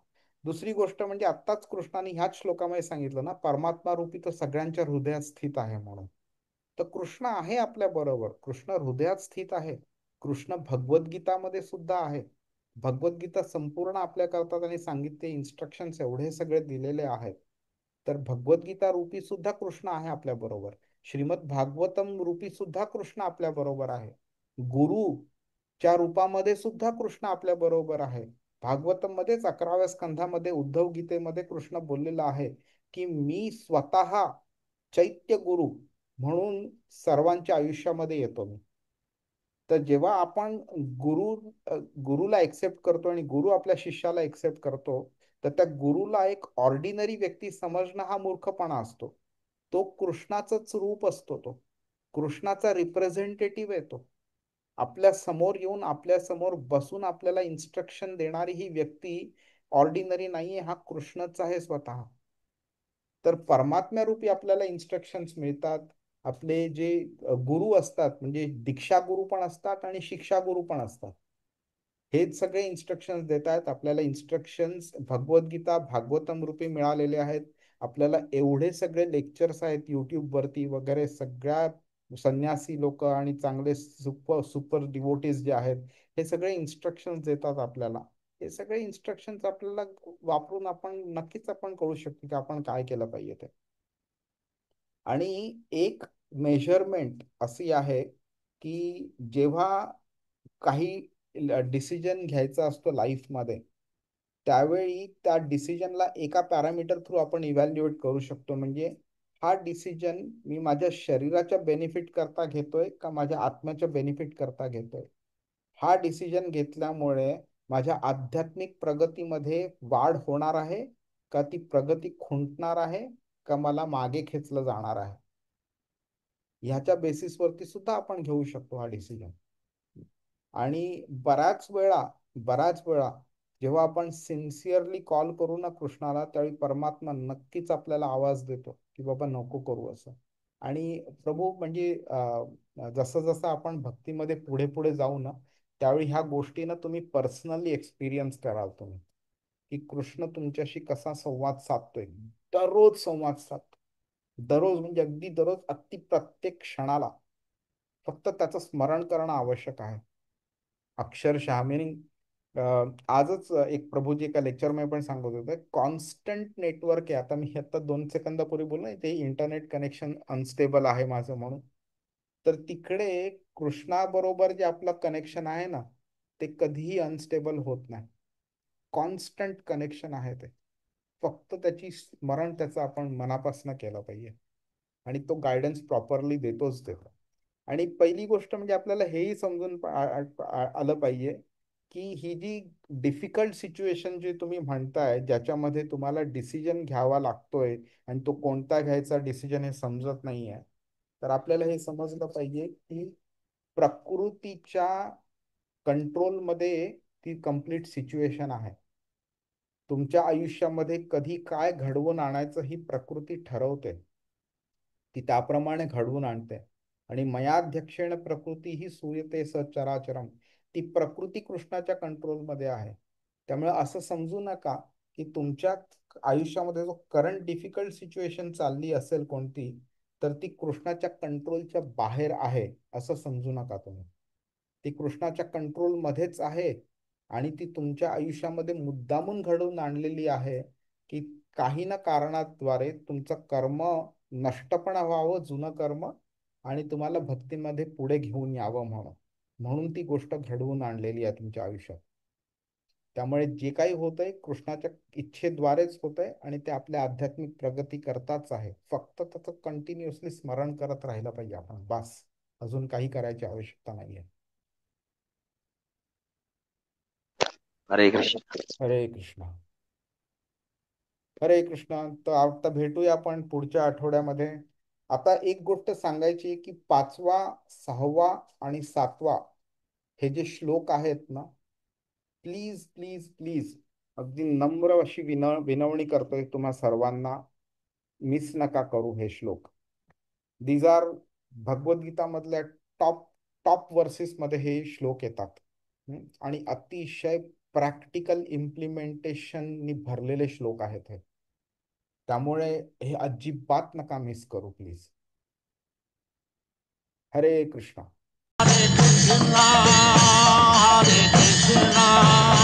दुसरी गोष्ट म्हणजे आत्ताच कृष्णाने ह्याच श्लोकामध्ये सांगितलं ना, परमात्मा रूपी तर सगळ्यांच्या हृदयात स्थित आहे म्हणून. तर कृष्ण आहे आपल्या बरोबर, कृष्ण हृदयात स्थित आहे. कृष्ण भगवद्गीतामध्ये सुद्धा आहे. भगवद्गीता संपूर्ण आपल्या करता त्यांनी सांगितले इन्स्ट्रक्शन्स एवढे सगळे दिलेले आहेत. तर भगवद्गीता रूपी सुद्धा कृष्ण आहे आपल्या बरोबर. श्रीमद भागवतम रूपी सुद्धा कृष्ण आपल्या बरोबर आहे. गुरुच्या रूपामध्ये सुद्धा कृष्ण आपल्या बरोबर आहे. भागवतम मध्येच 11व्या स्कंधामध्ये उद्धव गीतेमध्ये कृष्ण बोललेला आहे की मी स्वतः चैत्य गुरु म्हणून सर्वांच्या आयुष्यामध्ये येतो मी. तर जेव्हा आपण गुरु गुरुला एक्सेप्ट करतो आणि गुरु आपल्या शिष्याला एक्सेप्ट करतो, तर त्या गुरुला एक ऑर्डिनरी व्यक्ती समजणं हा मूर्खपणा असतो. तो कृष्णाचंच रूप असतो, तो कृष्णाचा रिप्रेझेंटेटिव्ह आहे. तो आपल्या समोर येऊन आपल्या समोर बसून आपल्याला इन्स्ट्रक्शन देणारी ही व्यक्ती ऑर्डिनरी नाहीये, हा कृष्णच आहे स्वतः. तर परमात्म्या रूपी आपल्याला इन्स्ट्रक्शन्स मिळतात. आपले जे गुरु असतात, म्हणजे दीक्षा गुरु पण असतात आणि शिक्षा गुरु पण असतात, हेच सगळे इन्स्ट्रक्शन्स देत आहेत आपल्याला. इन्स्ट्रक्शन्स भगवद्गीता भागवतम रूपी मिळालेले आहेत आपल्याला. एवढे सगळे लेक्चर्स आहेत युट्यूब वरती वगैरे, सगळ्या संन्यासी लोक आणि चांगले सुपर सुपर डिवोटीज जे आहेत, हे सगळे इन्स्ट्रक्शन्स देतात आपल्याला. हे सगळे इन्स्ट्रक्शन्स आपल्याला वापरून आपण नक्कीच आपण कळू शकतो की आपण काय केलं पाहिजे ते. आणि एक मेजरमेंट अशी आहे की जेव्हा काही डिसिजन घ्यायचा असतो लाईफमध्ये, त्यावेळी त्या डिसिजनला एका पॅरामीटर थ्रू आपण इव्हॅल्युएट करू शकतो. म्हणजे हा डिसिजन मी माझ्या शरीराच्या बेनिफिट करता घेतोय का माझ्या आत्म्याच्या बेनिफिट करता घेतोय. हा डिसिजन घेतल्यामुळे माझ्या आध्यात्मिक प्रगतीमध्ये वाढ होणार आहे का ती प्रगती खुंटणार आहे, का मला मागे खेचलं जाणार आहे, ह्याच्या बेसिसवरती सुद्धा आपण घेऊ शकतो हा डिसिजन. आणि बऱ्याच वेळा जेव्हा आपण सिन्सिअरली कॉल करू ना कृष्णाला, त्यावेळी परमात्मा नक्कीच आपल्याला आवाज देतो की बाबा नको करू असं. आणि प्रभू म्हणजे जसं जसं आपण भक्तीमध्ये पुढे पुढे जाऊ ना, त्यावेळी ह्या गोष्टी ना तुम्ही पर्सनली एक्सपिरियन्स कराल तुम्ही, की कृष्ण तुमच्याशी कसा संवाद साधतोय. दररोज संवाद साधतो, दररोज म्हणजे अगदी दररोज, अगदी प्रत्येक क्षणाला. फक्त त्याचं स्मरण करणं आवश्यक आहे. अक्षरशः मिनिंग आजच एक प्रभूजी एका लेक्चरमध्ये पण सांगत होते, कॉन्स्टंट नेटवर्क आहे. आता मी आता 2 सेकंदापूर्वी बोललो ना, ते इंटरनेट कनेक्शन अनस्टेबल आहे माझं म्हणून. तर तिकडे कृष्णाबरोबर जे आपलं कनेक्शन आहे ना, ते कधीही अनस्टेबल होत नाही. कॉन्स्टंट कनेक्शन आहे ते. फक्त त्याची स्मरण त्याचं आपण मनापासून केलं पाहिजे, आणि तो गायडन्स प्रॉपरली देतो. आणि पहिली गोष्ट म्हणजे आपल्याला हेही समजून आलं पाहिजे की ही जी डिफिकल्ट सिच्युएशन जी तुम्ही म्हणताय, ज्याच्यामध्ये तुम्हाला डिसिजन घ्यावा लागतोय आणि तो कोणता घ्यायचा डिसिजन हे समजत नाहीये, तर आपल्याला हे समजलं पाहिजे की प्रकृतीच्या कंट्रोलमध्ये ती कंप्लीट सिच्युएशन आहे. तुमच्या आयुष्यामध्ये कधी काय घडवून आणायचं ही प्रकृती ठरवते, ती त्याप्रमाणे घडवून आणते. आणि मयाध्यक्षेण प्रकृती ही सूयते सचराचरम, ती प्रकृती कृष्णाच्या कंट्रोलमध्ये आहे. त्यामुळे असं समजू नका की तुमच्या आयुष्यामध्ये जो करंट डिफिकल्ट सिच्युएशन चालली असेल कोणती, तर ती कृष्णाच्या कंट्रोलच्या बाहेर आहे असं समजू नका तुम्ही. ती कृष्णाच्या कंट्रोलमध्येच आहे, आणि ती तुमच्या आयुष्यामध्ये मुद्दामून घडवून आणलेली आहे की काही ना कारणाद्वारे तुमचं कर्म नष्ट पण व्हावं, जुनं कर्म, आणि तुम्हाला भक्तीमध्ये पुढे घेऊन यावं म्हणून. म्हणून ती गोष्ट घडवून आणलेली आहे तुमच्या आयुष्यात. त्यामुळे जे काही होतंय कृष्णाच्या इच्छेद्वारेच होतंय, आणि ते आपल्या आध्यात्मिक प्रगती करताच आहे. फक्त त्याचं कंटिन्युअसली स्मरण करत राहिलं पाहिजे आपण, बस. अजून काही करायची आवश्यकता नाहीये. हरे कृष्ण. हरे कृष्ण. हरे कृष्ण. तर आता भेटूया आपण पुढच्या आठवड्यामध्ये. आता एक गोष्ट सांगायची की 5वा, 6वा आणि 7वा हे जे श्लोक आहेत ना, प्लीज प्लीज प्लीज, अगदी नम्र अशी विनवणी करतोय तुम्हा सर्वांना, मिस नका करू हे श्लोक. दीज आर भगवद्गीता मधल्या टॉप टॉप वर्सेस मध्ये हे श्लोक येतात. आणि अतिशय प्रॅक्टिकल इम्प्लिमेंटेशननी भरलेले श्लोक आहेत हे. त्यामुळे हे अजिबात नका मिस करू प्लीज. हरे Krishna. Hare Krishna, Hare Krishna.